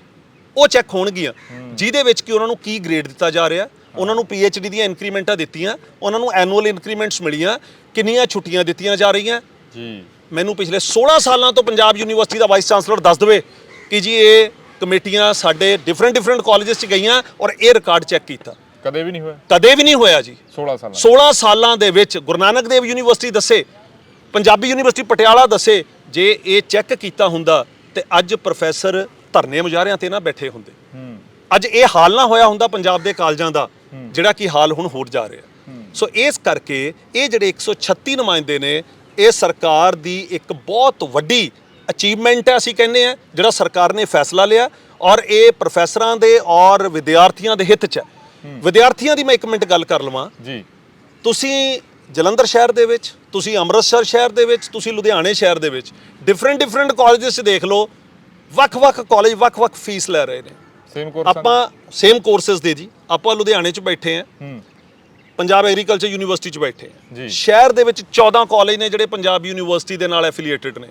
ਉਹ ਚੈੱਕ ਹੋਣਗੀਆਂ, ਜਿਹਦੇ ਵਿੱਚ ਕਿ ਉਹਨਾਂ ਨੂੰ ਕੀ ਗ੍ਰੇਡ ਦਿੱਤਾ ਜਾ ਰਿਹਾ, ਉਹਨਾਂ ਨੂੰ ਪੀਐਚਡੀ ਦੀਆਂ ਇਨਕਰੀਮੈਂਟਾਂ ਦਿੱਤੀਆਂ, ਉਹਨਾਂ ਨੂੰ ਐਨੂਅਲ ਇਨਕਰੀਮੈਂਟਸ ਮਿਲੀਆਂ, ਕਿੰਨੀਆਂ ਛੁੱਟੀਆਂ ਦਿੱਤੀਆਂ ਜਾ ਰਹੀਆਂ ਜੀ। ਮੈਨੂੰ ਪਿਛਲੇ 16 ਸਾਲਾਂ ਤੋਂ ਪੰਜਾਬ ਯੂਨੀਵਰਸਿਟੀ ਦਾ ਵਾਈਸ ਚਾਂਸਲਰ ਦੱਸ ਦੇਵੇ ਕਿ ਜੀ ਇਹ ਕਮੇਟੀਆਂ ਸਾਡੇ ਡਿਫਰੈਂਟ ਕਾਲਜਸ 'ਚ ਗਈਆਂ ਔਰ ਇਹ ਰਿਕਾਰਡ ਚੈੱਕ ਕੀਤਾ। ਕਦੇ ਵੀ ਨਹੀਂ ਹੋਇਆ, ਕਦੇ ਵੀ ਨਹੀਂ ਹੋਇਆ ਜੀ। 16 ਸਾਲਾਂ ਦੇ ਵਿੱਚ ਗੁਰੂ ਨਾਨਕ ਦੇਵ ਯੂਨੀਵਰਸਿਟੀ ਦੱਸੇ, ਪੰਜਾਬੀ ਯੂਨੀਵਰਸਿਟੀ ਪਟਿਆਲਾ ਦੱਸੇ, ਜੇ ਇਹ ਚੈੱਕ ਕੀਤਾ ਹੁੰਦਾ ਤੇ ਅੱਜ ਪ੍ਰੋਫੈਸਰ ਧਰਨੇ ਮੁਜ਼ਾਹਰਿਆਂ ਤੇ ਨਾ ਬੈਠੇ ਹੁੰਦੇ, ਅੱਜ ਇਹ ਹਾਲ ਨਾ ਹੋਇਆ ਹੁੰਦਾ ਪੰਜਾਬ ਦੇ ਕਾਲਜਾਂ ਦਾ ਜਿਹੜਾ ਕਿ ਹਾਲ ਹੁਣ ਹੋ ਜਾ ਰਿਹਾ। ਸੋ ਇਸ ਕਰਕੇ ਇਹ ਜਿਹੜੇ 136 ਨੁਮਾਇੰਦੇ ਨੇ, ਇਹ ਸਰਕਾਰ ਦੀ ਇੱਕ ਬਹੁਤ ਵੱਡੀ ਅਚੀਵਮੈਂਟ ਹੈ। ਅਸੀਂ ਕਹਿੰਦੇ ਆ ਜਿਹੜਾ ਸਰਕਾਰ ਨੇ ਫੈਸਲਾ ਲਿਆ ਔਰ ਇਹ ਪ੍ਰੋਫੈਸਰਾਂ ਦੇ ਔਰ ਵਿਦਿਆਰਥੀਆਂ ਦੇ ਹਿੱਤ 'ਚ ਹੈ। ਵਿਦਿਆਰਥੀਆਂ ਦੀ ਮੈਂ ਇੱਕ ਮਿੰਟ ਗੱਲ ਕਰ ਲਵਾਂ ਜੀ। ਤੁਸੀਂ ਜਲੰਧਰ ਸ਼ਹਿਰ ਦੇ ਵਿੱਚ, ਤੁਸੀਂ ਅੰਮ੍ਰਿਤਸਰ ਸ਼ਹਿਰ ਦੇ ਵਿੱਚ, ਤੁਸੀਂ ਲੁਧਿਆਣੇ ਸ਼ਹਿਰ ਦੇ ਵਿੱਚ ਡਿਫਰੈਂਟ ਕਾਲਜਸ 'ਚ ਦੇਖ ਲਓ, ਵੱਖ-ਵੱਖ ਕਾਲਜ ਵੱਖ-ਵੱਖ ਫੀਸ ਲੈ ਰਹੇ ਨੇ। ਆਪਾਂ ਸੇਮ ਕੋਰਸਿਸ ਦੇ ਜੀ, ਆਪਾਂ ਲੁਧਿਆਣੇ 'ਚ ਬੈਠੇ ਆ, ਪੰਜਾਬ ਐਗਰੀਕਲਚਰ ਯੂਨੀਵਰਸਿਟੀ 'ਚ ਬੈਠੇ ਆ। ਸ਼ਹਿਰ ਦੇ ਵਿੱਚ 14 ਕਾਲਜ ਨੇ ਜਿਹੜੇ ਪੰਜਾਬ ਯੂਨੀਵਰਸਿਟੀ ਦੇ ਨਾਲ ਐਫੀਲੀਏਟਡ ਨੇ।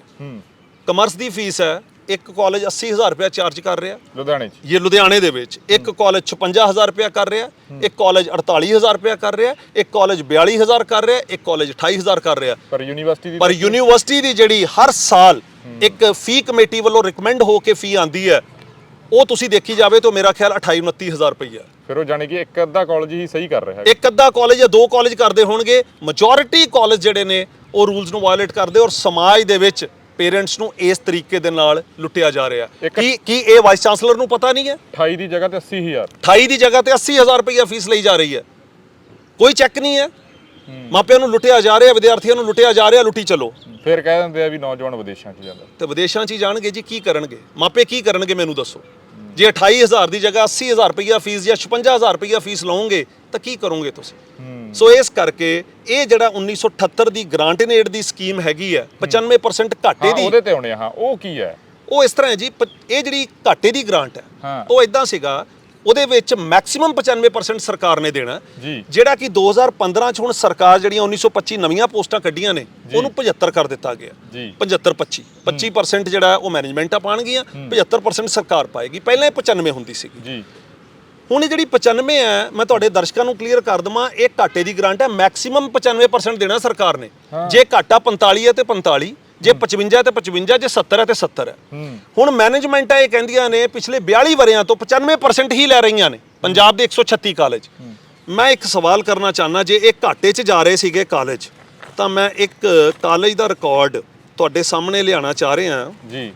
ਕਮਰਸ ਦੀ ਫੀਸ ਹੈ, ਇੱਕ ਕਾਲਜ 80,000 ਰੁਪਇਆ ਚਾਰਜ ਕਰ ਰਿਹਾ ਲੁਧਿਆਣੇ 'ਚ, ਇਹ ਲੁਧਿਆਣੇ ਦੇ ਵਿੱਚ। ਇੱਕ ਕਾਲਜ 56,000 ਰੁਪਇਆ ਕਰ ਰਿਹਾ, ਇੱਕ ਕਾਲਜ 48,000 ਰੁਪਇਆ ਕਰ ਰਿਹਾ, ਇੱਕ ਕਾਲਜ 42,000 ਕਰ ਰਿਹਾ, ਇੱਕ ਕਾਲਜ 28,000 ਕਰ ਰਿਹਾ। ਪਰ ਯੂਨੀਵਰਸਿਟੀ ਦੀ ਜਿਹੜੀ ਹਰ ਸਾਲ ਇੱਕ ਫੀ ਕਮੇਟੀ ਵੱਲੋਂ ਰਿਕਮੈਂਡ ਹੋ ਕੇ ਫੀ ਆਂਦੀ ਹੈ, ਉਹ ਤੁਸੀਂ ਦੇਖੀ ਜਾਵੇ ਤਾਂ ਮੇਰਾ ਖਿਆਲ 28-29,000 ਰੁਪਈਆ। ਫਿਰ ਉਹ ਜਾਣੀ ਕਿ ਇੱਕ ਅੱਧਾ ਕਾਲਜ ਹੀ ਸਹੀ ਕਰ ਰਿਹਾ ਹੈ, ਇੱਕ ਅੱਧਾ ਕਾਲਜ ਜਾਂ 2 ਕਾਲਜ ਕਰਦੇ ਹੋਣਗੇ। ਮੈਜੋਰਿਟੀ ਕਾਲਜ ਜਿਹੜੇ ਨੇ ਉਹ ਰੂਲਸ ਨੂੰ ਵਾਇਓਲੇਟ ਕਰਦੇ ਔਰ ਸਮਾਜ ਦੇ ਵਿੱਚ ਪੇਰੈਂਟਸ ਨੂੰ ਇਸ ਤਰੀਕੇ ਦੇ ਨਾਲ ਲੁੱਟਿਆ ਜਾ ਰਿਹਾ। ਕੀ ਇਹ ਵਾਈਸ ਚਾਂਸਲਰ ਨੂੰ ਪਤਾ ਨਹੀਂ ਹੈ? 28 ਦੀ ਜਗ੍ਹਾ ਤੇ 80,000, 28 ਦੀ ਜਗ੍ਹਾ ਤੇ 80,000 ਰੁਪਈਆ ਫੀਸ ਲਈ ਜਾ ਰਹੀ ਹੈ, ਕੋਈ ਚੈੱਕ ਨਹੀਂ ਹੈ। ਮਾਪਿਆਂ ਨੂੰ ਲੁੱਟਿਆ ਜਾ ਰਿਹਾ, ਵਿਦਿਆਰਥੀਆਂ ਨੂੰ ਲੁੱਟਿਆ ਜਾ ਰਿਹਾ, ਲੁੱਟੀ ਚਲੋ। ਫਿਰ ਕਹਿ ਦਿੰਦੇ ਆ ਵੀ ਨੌਜਵਾਨ ਵਿਦੇਸ਼ਾਂ 'ਚ ਜਾਂਦਾ, ਤੇ ਵਿਦੇਸ਼ਾਂ 'ਚ ਹੀ ਜਾਣਗੇ ਜੀ। ਕੀ ਕਰਨਗੇ ਮਾਪੇ, ਕੀ ਕਰਨਗੇ ਮੈਨੂੰ ਦੱਸੋ? ਜੇ 28,000 ਦੀ ਜਗ੍ਹਾ 80,000 ਰੁਪਈਆ ਫੀਸ ਜਾਂ 56,000 ਰੁਪਈਆ ਫੀਸ ਲਓਗੇ ਤਾਂ ਕੀ ਕਰੋਗੇ ਤੁਸੀਂ? ਸੋ ਇਸ ਕਰਕੇ ਇਹ ਜਿਹੜਾ 1978 ਦੀ ਗ੍ਰਾਂਟ ਇਨ ਏਡ ਦੀ ਸਕੀਮ ਹੈਗੀ ਹੈ 95% ਘਾਟੇ ਦੀ, ਉਹਦੇ ਤੇ ਆਉਣੇ ਆ। ਉਹ ਕੀ ਹੈ? ਉਹ ਇਸ ਤਰ੍ਹਾਂ ਹੈ ਜੀ, ਇਹ ਜਿਹੜੀ ਘਾਟੇ ਦੀ ਗ੍ਰਾਂਟ ਹੈ ਉਹ ਇਦਾਂ ਸੀਗਾ, ਉਹਦੇ ਵਿੱਚ ਮੈਕਸਿਮਮ 95% ਸਰਕਾਰ ਨੇ ਦੇਣਾ, ਜਿਹੜਾ ਕਿ 2015 'ਚ ਹੁਣ ਸਰਕਾਰ ਜਿਹੜੀਆਂ 1925 ਨਵੀਆਂ ਪੋਸਟਾਂ ਕੱਢੀਆਂ ਨੇ ਉਹਨੂੰ 75 ਕਰ ਦਿੱਤਾ ਗਿਆ। 25% ਜਿਹੜਾ ਉਹ ਮੈਨੇਜਮੈਂਟਾਂ ਪਾਣਗੀਆਂ, 75% ਸਰਕਾਰ ਪਾਏਗੀ। ਪਹਿਲਾਂ ਇਹ 95 ਹੁੰਦੀ ਸੀਗੀ। ਹੁਣ ਇਹ ਜਿਹੜੀ 95 ਹੈ, ਮੈਂ ਤੁਹਾਡੇ ਦਰਸ਼ਕਾਂ ਨੂੰ ਕਲੀਅਰ ਕਰ ਦਵਾਂ, ਇਹ ਘਾਟੇ ਦੀ ਗ੍ਰਾਂਟ ਹੈ। ਮੈਕਸਿਮਮ 95% ਦੇਣਾ ਸਰਕਾਰ ਨੇ। ਜੇ ਘਾਟਾ 45 ਹੈ ਤੇ 45, ਜੇ 55 ਤੇ 55, ਜੇ 70 ਹੈ ਤੇ 70 ਹੈ। ਹੁਣ ਮੈਨੇਜਮੈਂਟਾਂ ਇਹ ਕਹਿੰਦੀਆਂ ਨੇ ਪਿਛਲੇ 42 ਵਰਿਆਂ ਤੋਂ 95% ਹੀ ਲੈ ਰਹੀਆਂ ਨੇ ਪੰਜਾਬ ਦੇ 136 ਕਾਲਜ। ਮੈਂ ਇੱਕ ਸਵਾਲ ਕਰਨਾ ਚਾਹੁੰਦਾ, ਜੇ ਇਹ ਘਾਟੇ 'ਚ ਜਾ ਰਹੇ ਸੀਗੇ ਕਾਲਜ, ਤਾਂ ਮੈਂ ਇੱਕ ਕਾਲਜ ਦਾ ਰਿਕਾਰਡ ਤੁਹਾਡੇ ਸਾਹਮਣੇ ਲਿਆਉਣਾ ਚਾਹ ਰਿਹਾ ਜੀ।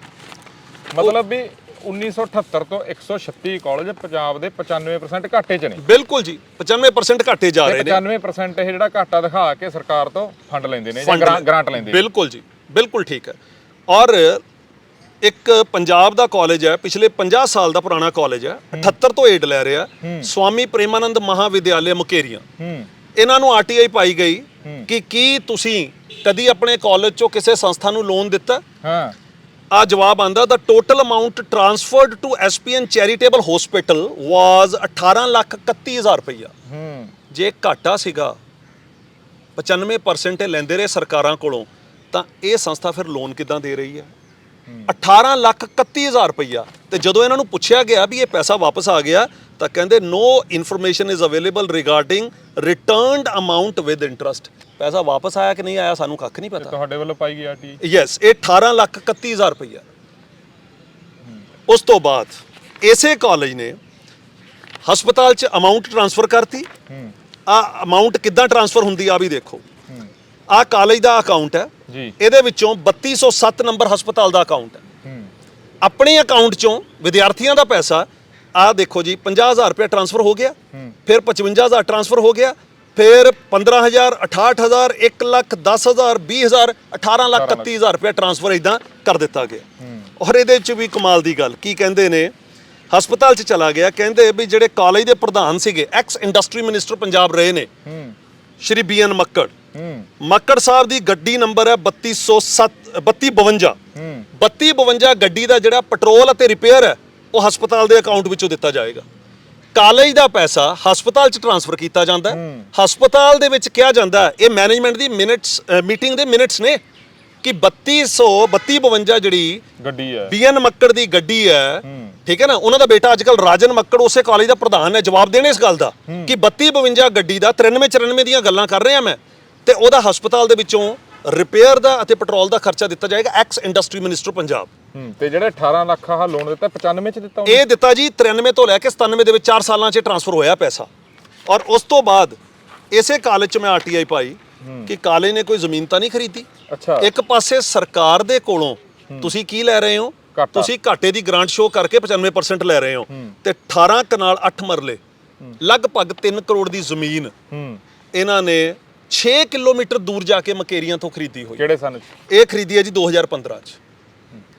ਮਤਲਬ ਵੀ 1978 ਤੋਂ 136 ਕਾਲਜ ਪੰਜਾਬ ਦੇ 95% ਘਾਟੇ 'ਚ ਨੇ। ਬਿਲਕੁਲ ਜੀ, 95% ਘਾਟੇ ਜਾ ਰਹੇ ਨੇ। 95% ਇਹ ਜਿਹੜਾ ਘਾਟਾ ਦਿਖਾ ਕੇ ਸਰਕਾਰ ਤੋਂ ਫੰਡ ਲੈਂਦੇ ਨੇ ਜਾਂ ਗ੍ਰਾਂਟ ਲੈਂਦੇ ਨੇ। ਬਿਲਕੁਲ ਜੀ, ਬਿਲਕੁਲ ਠੀਕ ਹੈ। ਔਰ ਇੱਕ ਪੰਜਾਬ ਦਾ ਕਾਲਜ ਹੈ, ਪਿਛਲੇ 50 ਸਾਲ ਦਾ ਪੁਰਾਣਾ ਕਾਲਜ ਹੈ, 78 ਤੋਂ ਏਡ ਲੈ ਰਿਹਾ, ਸਵਾਮੀ ਪ੍ਰੇਮਾਨੰਦ ਮਹਾਵਿਦਿਆਲਿਆ ਮੁਕੇਰੀਆਂ। ਇਹਨਾਂ ਨੂੰ ਆਰਟੀਆਈ ਪਾਈ ਗਈ ਕਿ ਕੀ ਤੁਸੀਂ ਕਦੀ ਆਪਣੇ ਕਾਲਜ ਚੋਂ ਕਿਸੇ ਸੰਸਥਾ ਨੂੰ ਲੋਨ ਦਿੱਤਾ? ਹਾਂ। ਆ ਜਵਾਬ ਆਂਦਾ, ਦਾ total amount transferred to SPN charitable hospital was 18,31,000 ਰੁਪਈਆ। ਜੇ ਘਾਟਾ ਸੀਗਾ 95% ਇਹ ਲੈਂਦੇ ਰਹੇ ਸਰਕਾਰਾਂ ਕੋਲੋਂ, ਤਾਂ ਇਹ ਸੰਸਥਾ ਫਿਰ ਲੋਨ ਕਿੱਦਾਂ ਦੇ ਰਹੀ ਹੈ? 18,31,000 ਰੁਪਈਆ। ਤੇ ਜਦੋਂ ਇਹਨਾਂ ਨੂੰ ਪੁੱਛਿਆ ਗਿਆ ਵੀ ਇਹ ਪੈਸਾ ਵਾਪਸ ਆ ਗਿਆ, ਤਾਂ ਕਹਿੰਦੇ no information is available regarding returned amount with interest. ਪੈਸਾ ਵਾਪਸ ਆਇਆ ਕਿ ਨਹੀਂ ਆਇਆ ਸਾਨੂੰ ਕੱਖ ਨਹੀਂ ਪਤਾ। ਤੁਹਾਡੇ ਵੱਲੋਂ ਪਾਈ ਗਈ ਆਰਟੀ? ਯੈਸ, ਇਹ 18,31,000 ਰੁਪਈਆ। ਉਸ ਤੋਂ ਬਾਅਦ ਇਸੇ ਕਾਲਜ ਨੇ ਹਸਪਤਾਲ 'ਚ ਅਮਾਉਂਟ ਟ੍ਰਾਂਸਫਰ ਕਰਤੀ। ਆ ਅਮਾਉਂਟ ਕਿੱਦਾਂ ਟ੍ਰਾਂਸਫਰ ਹੁੰਦੀ ਆ ਵੀ ਦੇਖੋ। ਆ ਕਾਲਜ ਦਾ ਅਕਾਊਂਟ ਹੈ ਜੀ, ਇਹਦੇ ਵਿੱਚੋਂ 3207 ਨੰਬਰ ਹਸਪਤਾਲ ਦਾ ਅਕਾਊਂਟ ਹੈ। ਆਪਣੇ ਅਕਾਊਂਟ 'ਚੋਂ ਵਿਦਿਆਰਥੀਆਂ ਦਾ ਪੈਸਾ ਆ ਦੇਖੋ ਜੀ, 50,000 ਰੁਪਏ ਟ੍ਰਾਂਸਫਰ ਹੋ ਗਿਆ, ਫਿਰ 55,000 ਟ੍ਰਾਂਸਫਰ ਹੋ ਗਿਆ, ਫਿਰ 15,000, 68,000, 1 ਲੱਖ, 10,000, 20,000, 18,31,000 ਰੁਪਏ ਟ੍ਰਾਂਸਫਰ ਇਦਾਂ ਕਰ ਦਿੱਤਾ ਗਿਆ। ਔਰ ਇਹਦੇ 'ਚ ਵੀ ਕਮਾਲ ਦੀ ਗੱਲ ਕੀ ਕਹਿੰਦੇ ਨੇ, ਹਸਪਤਾਲ 'ਚ ਚਲਾ ਗਿਆ, ਕਹਿੰਦੇ ਵੀ ਜਿਹੜੇ ਕਾਲਜ ਦੇ ਪ੍ਰਧਾਨ ਸੀਗੇ, ਐਕਸ ਇੰਡਸਟਰੀ ਮਿਨਿਸਟਰ ਪੰਜਾਬ ਰਹੇ ਨੇ, ਸ਼੍ਰੀ BN ਮੱਕੜ। ਮੱਕੜ ਸਾਹਿਬ ਦੀ ਗੱਡੀ ਨੰਬਰ ਹੈ 3252। 3252 ਗੱਡੀ ਦਾ ਜਿਹੜਾ ਪੈਟਰੋਲ ਅਤੇ ਰਿਪੇਅਰ ਹੈ ਉਹ ਹਸਪਤਾਲ ਦੇ ਅਕਾਊਂਟ ਵਿੱਚੋਂ ਦਿੱਤਾ ਜਾਏਗਾ। ਕਾਲਜ ਦਾ ਪੈਸਾ ਹਸਪਤਾਲ 'ਚ ਟ੍ਰਾਂਸਫਰ ਕੀਤਾ ਜਾਂਦਾ ਹੈ। ਹਸਪਤਾਲ ਦੇ ਵਿੱਚ ਕਿਹਾ ਜਾਂਦਾ, ਇਹ ਮੈਨੇਜਮੈਂਟ ਦੀ ਮੀਟਿੰਗ ਦੇ ਮਿੰਟਸ ਨੇ, ਕਿ 3252 ਜਿਹੜੀ ਗੱਡੀ ਹੈ BN ਮੱਕੜ ਦੀ ਗੱਡੀ ਹੈ, ਠੀਕ ਹੈ ਨਾ, ਉਹਨਾਂ ਦਾ ਬੇਟਾ ਅੱਜਕੱਲ ਰਾਜਨ ਮੱਕੜ ਉਸੇ ਕਾਲਜ ਦਾ ਪ੍ਰਧਾਨ ਹੈ। ਜਵਾਬ ਦੇਣੇ ਇਸ ਗੱਲ ਦਾ ਕਿ 3252 ਗੱਡੀ ਦਾ 93-94 ਦੀਆਂ ਗੱਲਾਂ ਕਰ ਰਿਹਾ ਮੈਂ, ਤੇ ਉਹਦਾ ਹਸਪਤਾਲ ਦੇ ਵਿੱਚੋਂ ਰਿਪੇਅਰ ਦਾ ਅਤੇ ਪੈਟਰੋਲ ਦਾ ਖਰਚਾ ਦਿੱਤਾ ਜਾਏਗਾ। Ex industry minister Punjab. ਤੇ ਜਿਹੜੇ 18 ਲੱਖ ਆਹ ਲੋਨ ਦਿੱਤਾ 95 ਚ ਦਿੱਤਾ ਇਹ ਦਿੱਤਾ ਜੀ 93 ਤੋਂ ਲੈ ਕੇ 97 ਦੇ ਵਿੱਚ 4 ਸਾਲਾਂ 'ਚ ਟ੍ਰਾਂਸਫਰ ਹੋਇਆ ਪੈਸਾ। ਔਰ ਉਸ ਤੋਂ ਬਾਅਦ ਇਸੇ ਕਾਲਜ 'ਚ ਮੈਂ ਆਰਟੀਆਈ ਪਾਈ ਕਿ ਕਾਲਜ ਨੇ ਕੋਈ ਜ਼ਮੀਨ ਤਾਂ ਨਹੀਂ ਖਰੀਦੀ। ਅੱਛਾ। ਇੱਕ ਪਾਸੇ ਸਰਕਾਰ ਦੇ ਕੋਲੋਂ ਤੁਸੀਂ ਕੀ ਲੈ ਰਹੇ ਹੋ? ਤੁਸੀਂ ਘਾਟੇ ਦੀ ਗ੍ਰਾਂਟ ਸ਼ੋ ਕਰਕੇ 95% ਲੈ ਰਹੇ ਹੋ, ਤੇ 18 ਕਨਾਲ 8 ਮਰਲੇ ਲਗਭਗ 3 ਕਰੋੜ ਦੀ ਜ਼ਮੀਨ ਇਹਨਾਂ ਨੇ 6 ਕਿਲੋਮੀਟਰ ਦੂਰ ਜਾ ਕੇ ਮਕੇਰੀਆਂ ਤੋਂ ਖਰੀਦੀ ਹੋਈ। ਕਿਹੜੇ ਸਨ? ਇਹ ਖਰੀਦੀ ਹੈ ਜੀ 2015 'ਚ।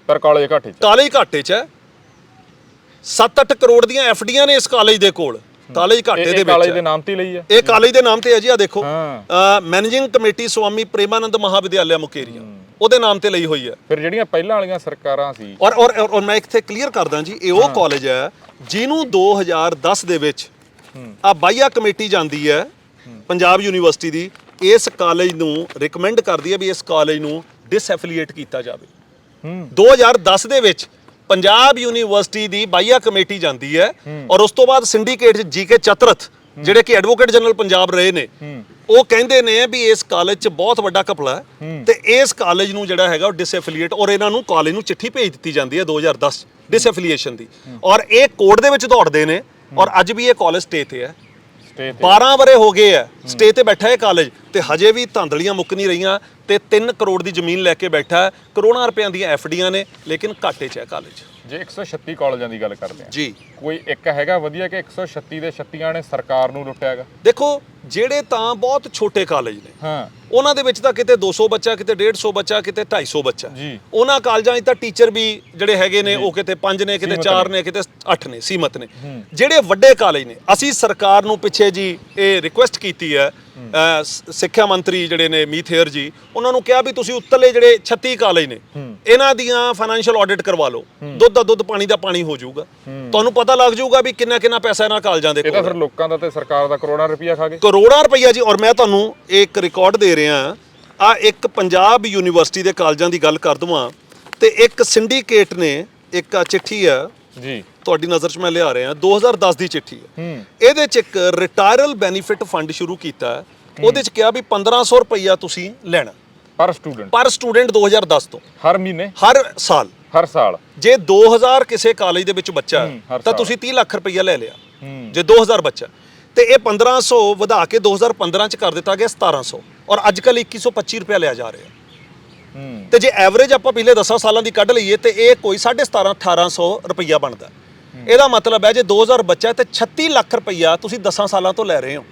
ਪਰ ਕਾਲਜ ਘਾਟੇ 'ਚ। ਕਾਲਜ ਘਾਟੇ 'ਚ ਹੈ। 7-8 ਕਰੋੜ ਦੀਆਂ ਐਫਡੀਆਂ ਨੇ ਇਸ ਕਾਲਜ ਦੇ ਕੋਲ। ਕਾਲਜ ਘਾਟੇ ਦੇ ਵਿੱਚ। ਕਾਲਜ ਦੇ ਨਾਮ ਤੇ ਲਈ ਹੈ। ਇਹ ਕਾਲਜ ਦੇ ਨਾਮ ਤੇ ਹੈ ਜੀ। ਆ ਦੇਖੋ, ਮੈਨੇਜਿੰਗ ਕਮੇਟੀ ਸਵਾਮੀ ਪ੍ਰੇਮਾਨੰਦ ਮਹਾਵਿਦਿਆਲਿਆ ਮੁਕੇਰੀਆਂ, ਉਹਦੇ ਨਾਮ ਤੇ ਲਈ ਹੋਈ ਹੈ। ਫਿਰ ਜਿਹੜੀਆਂ ਪਹਿਲਾਂ ਵਾਲੀਆਂ ਸਰਕਾਰਾਂ ਸੀ। ਔਰ ਮੈਂ ਇੱਥੇ ਕਲੀਅਰ ਕਰਦਾ ਜੀ, ਇਹ ਉਹ ਕਾਲਜ ਹੈ ਜਿਹਨੂੰ 2010 ਦੇ ਵਿੱਚ ਆ ਬਾਈਆ ਕਮੇਟੀ ਜਾਂਦੀ ਹੈ ਪੰਜਾਬ ਯੂਨੀਵਰਸਿਟੀ ਦੀ, ਇਸ ਕਾਲਜ ਨੂੰ ਰਿਕਮੈਂਡ ਕਰਦੀ ਹੈ ਵੀ ਇਸ ਕਾਲਜ ਨੂੰ ਡਿਸਐਫੀਲੀਏਟ ਕੀਤਾ ਜਾਵੇ। 2010 ਦੇ ਵਿੱਚ ਪੰਜਾਬ ਯੂਨੀਵਰਸਿਟੀ ਦੀ ਬਾਈਆ ਕਮੇਟੀ ਜਾਂਦੀ ਹੈ, ਔਰ ਉਸ ਤੋਂ ਬਾਅਦ ਸਿੰਡੀਕੇਟ ਜੀਕੇ ਚਤਰਥ ਜਿਹੜੇ ਕਿ ਐਡਵੋਕੇਟ ਜਨਰਲ ਪੰਜਾਬ ਰਹੇ ਨੇ, ਉਹ ਕਹਿੰਦੇ ਨੇ ਵੀ ਇਸ ਕਾਲਜ 'ਚ ਬਹੁਤ ਵੱਡਾ ਘਪਲਾ ਹੈ ਤੇ ਇਸ ਕਾਲਜ ਨੂੰ ਜਿਹੜਾ ਹੈਗਾ ਉਹ ਡਿਸਐਫੀਲੀਏਟ, ਔਰ ਇਹਨਾਂ ਨੂੰ ਕਾਲਜ ਨੂੰ ਚਿੱਠੀ ਭੇਜ ਦਿੱਤੀ ਜਾਂਦੀ ਹੈ 2010 ਡਿਸਐਫੀਲੀਏਸ਼ਨ ਦੀ, ਔਰ ਇਹ ਕੋਰਟ ਦੇ ਵਿੱਚ ਦੌੜਦੇ ਨੇ। ਔਰ ਅੱਜ ਵੀ ਇਹ ਕਾਲਜ ਸਟੇ ਤੇ ਹੈ। 12 ਵਰੇ ਹੋ ਗਏ ਆ ਸਟੇ ਤੇ ਬੈਠਾ ਇਹ ਕਾਲਜ, ਤੇ ਹਜੇ ਵੀ ਧਾਂਦਲੀਆਂ ਮੁੱਕ ਨਹੀਂ ਰਹੀਆਂ, ਤੇ 3 ਕਰੋੜ ਦੀ ਜ਼ਮੀਨ ਲੈ ਕੇ ਬੈਠਾ ਹੈ। ਕਰੋੜਾਂ ਰੁਪਈਆਂ ਦੀਆਂ ਐਫਡੀਆਂ ਨੇ, ਲੇਕਿਨ ਘਾਟੇ 'ਚ ਹੈ ਕਾਲਜ। ਜੇ 136 ਕਾਲਜਾਂ ਦੀ ਗੱਲ ਕਰਦੇ ਆ ਜੀ, ਕੋਈ ਇੱਕ ਹੈਗਾ ਵਧੀਆ ਕਿ 136 ਦੇ 36 ਨੇ ਸਰਕਾਰ ਨੂੰ ਲੁੱਟਿਆ ਹੈਗਾ? ਦੇਖੋ, ਜਿਹੜੇ ਤਾਂ ਬਹੁਤ ਛੋਟੇ ਕਾਲਜ ਨੇ, ਹਾਂ, ਉਹਨਾਂ ਦੇ ਵਿੱਚ ਤਾਂ ਕਿਤੇ 200 ਬੱਚਾ, ਕਿਤੇ 150 ਬੱਚਾ, ਕਿਤੇ 250 ਬੱਚਾ ਜੀ। ਉਹਨਾਂ ਕਾਲਜਾਂ 'ਚ ਤਾਂ ਟੀਚਰ ਵੀ ਜਿਹੜੇ ਹੈਗੇ ਨੇ ਉਹ ਕਿਤੇ 5 ਨੇ, ਕਿਤੇ 4 ਨੇ, ਕਿਤੇ 8 ਨੇ, ਸੀਮਤ ਨੇ। ਜਿਹੜੇ ਵੱਡੇ ਕਾਲਜ ਨੇ, ਅਸੀਂ ਸਰਕਾਰ ਨੂੰ ਪਿੱਛੇ ਜੀ ਇਹ ਰਿਕੁਐਸਟ ਕੀਤੀ ਹੈ, ਸਿੱਖਿਆ ਮੰਤਰੀ ਜਿਹੜੇ ਨੇ ਮੀਥੇਰ ਜੀ, ਉਹਨਾਂ ਨੂੰ ਕਿਹਾ ਵੀ ਤੁਸੀਂ ਉੱਤਲੇ ਜਿਹੜੇ 36 ਕਾਲਜ ਨੇ ਇਹਨਾਂ ਦੀਆਂ ਫਾਈਨੈਂਸ਼ੀਅਲ ਆਡਿਟ ਕਰਵਾ ਲਓ। ਦੁੱਧ ਦਾ ਦੁੱਧ, ਪਾਣੀ ਦਾ ਪਾਣੀ ਹੋ ਜਾਊਗਾ, ਤੁਹਾਨੂੰ ਪਤਾ ਲੱਗ ਜਾਊਗਾ ਵੀ ਕਿੰਨਾ ਕਿੰਨਾ ਪੈਸਾ ਇਹਨਾਂ ਕਾਲਜਾਂ ਦੇ ਕੋਲ। ਇਹ ਤਾਂ ਫਿਰ ਲੋਕਾਂ ਦਾ ਤੇ ਸਰਕਾਰ ਦਾ ਕਰੋੜਾਂ ਰੁਪਈਆ ਖਾ ਗਏ। ਕਰੋੜਾਂ ਰੁਪਈਆ ਜੀ। ਔਰ ਮੈਂ ਤੁਹਾਨੂੰ ਇੱਕ ਰਿਕਾਰਡ ਦੇ ਰਿਹਾ, ਆ ਇੱਕ ਪੰਜਾਬ ਯੂਨੀਵਰਸਿਟੀ ਦੇ ਕਾਲਜਾਂ ਦੀ ਗੱਲ ਕਰ ਦਵਾਂ, ਤੇ ਇੱਕ ਸਿੰਡੀਕੇਟ ਨੇ ਇੱਕ ਚਿੱਠੀ ਆ ਜੀ, ਤੁਹਾਡੀ ਨਜ਼ਰ 'ਚ ਮੈਂ ਲਿਆ ਰਿਹਾ, 2010 ਦੀ ਚਿੱਠੀ ਹੈ। ਇਹਦੇ 'ਚ ਇੱਕ ਰਿਟਾਇਰਲ ਬੈਨੀਫਿਟ ਫੰਡ ਸ਼ੁਰੂ ਕੀਤਾ। ਉਹਦੇ 'ਚ ਕਿਹਾ ਵੀ 1500 ਰੁਪਈਆ ਤੁਸੀਂ ਲੈਣਾ ਪਰ ਸਟੂਡੈਂਟ 2010 ਤੋਂ, ਹਰ ਮਹੀਨੇ, ਹਰ ਸਾਲ। ਜੇ 2000 ਕਿਸੇ ਕਾਲਜ ਦੇ ਵਿੱਚ ਬੱਚਾ ਹੈ ਤਾਂ ਤੁਸੀਂ 30 ਲੱਖ ਰੁਪਈਆ ਲੈ ਲਿਆ। ਜੇ 2000 ਬੱਚਾ, ਤੇ ਇਹ 1500 ਵਧਾ ਕੇ 2015 'ਚ ਕਰ ਦਿੱਤਾ ਗਿਆ 1700, ਔਰ ਅੱਜ ਕੱਲ੍ਹ 2125 ਰੁਪਇਆ ਲਿਆ ਜਾ ਰਿਹਾ। ਤੇ ਜੇ ਐਵਰੇਜ ਆਪਾਂ ਪਿਛਲੇ 10 ਸਾਲਾਂ ਦੀ ਕੱਢ ਲਈਏ ਤੇ ਇਹ ਕੋਈ 17,500-1800 ਰੁਪਈਆ ਬਣਦਾ। ਇਹਦਾ ਮਤਲਬ ਹੈ ਜੇ 2000 ਬੱਚਾ ਤੇ 36 ਲੱਖ ਰੁਪਈਆ ਤੁਸੀਂ 10 ਸਾਲਾਂ ਤੋਂ ਲੈ ਰਹੇ ਹੋ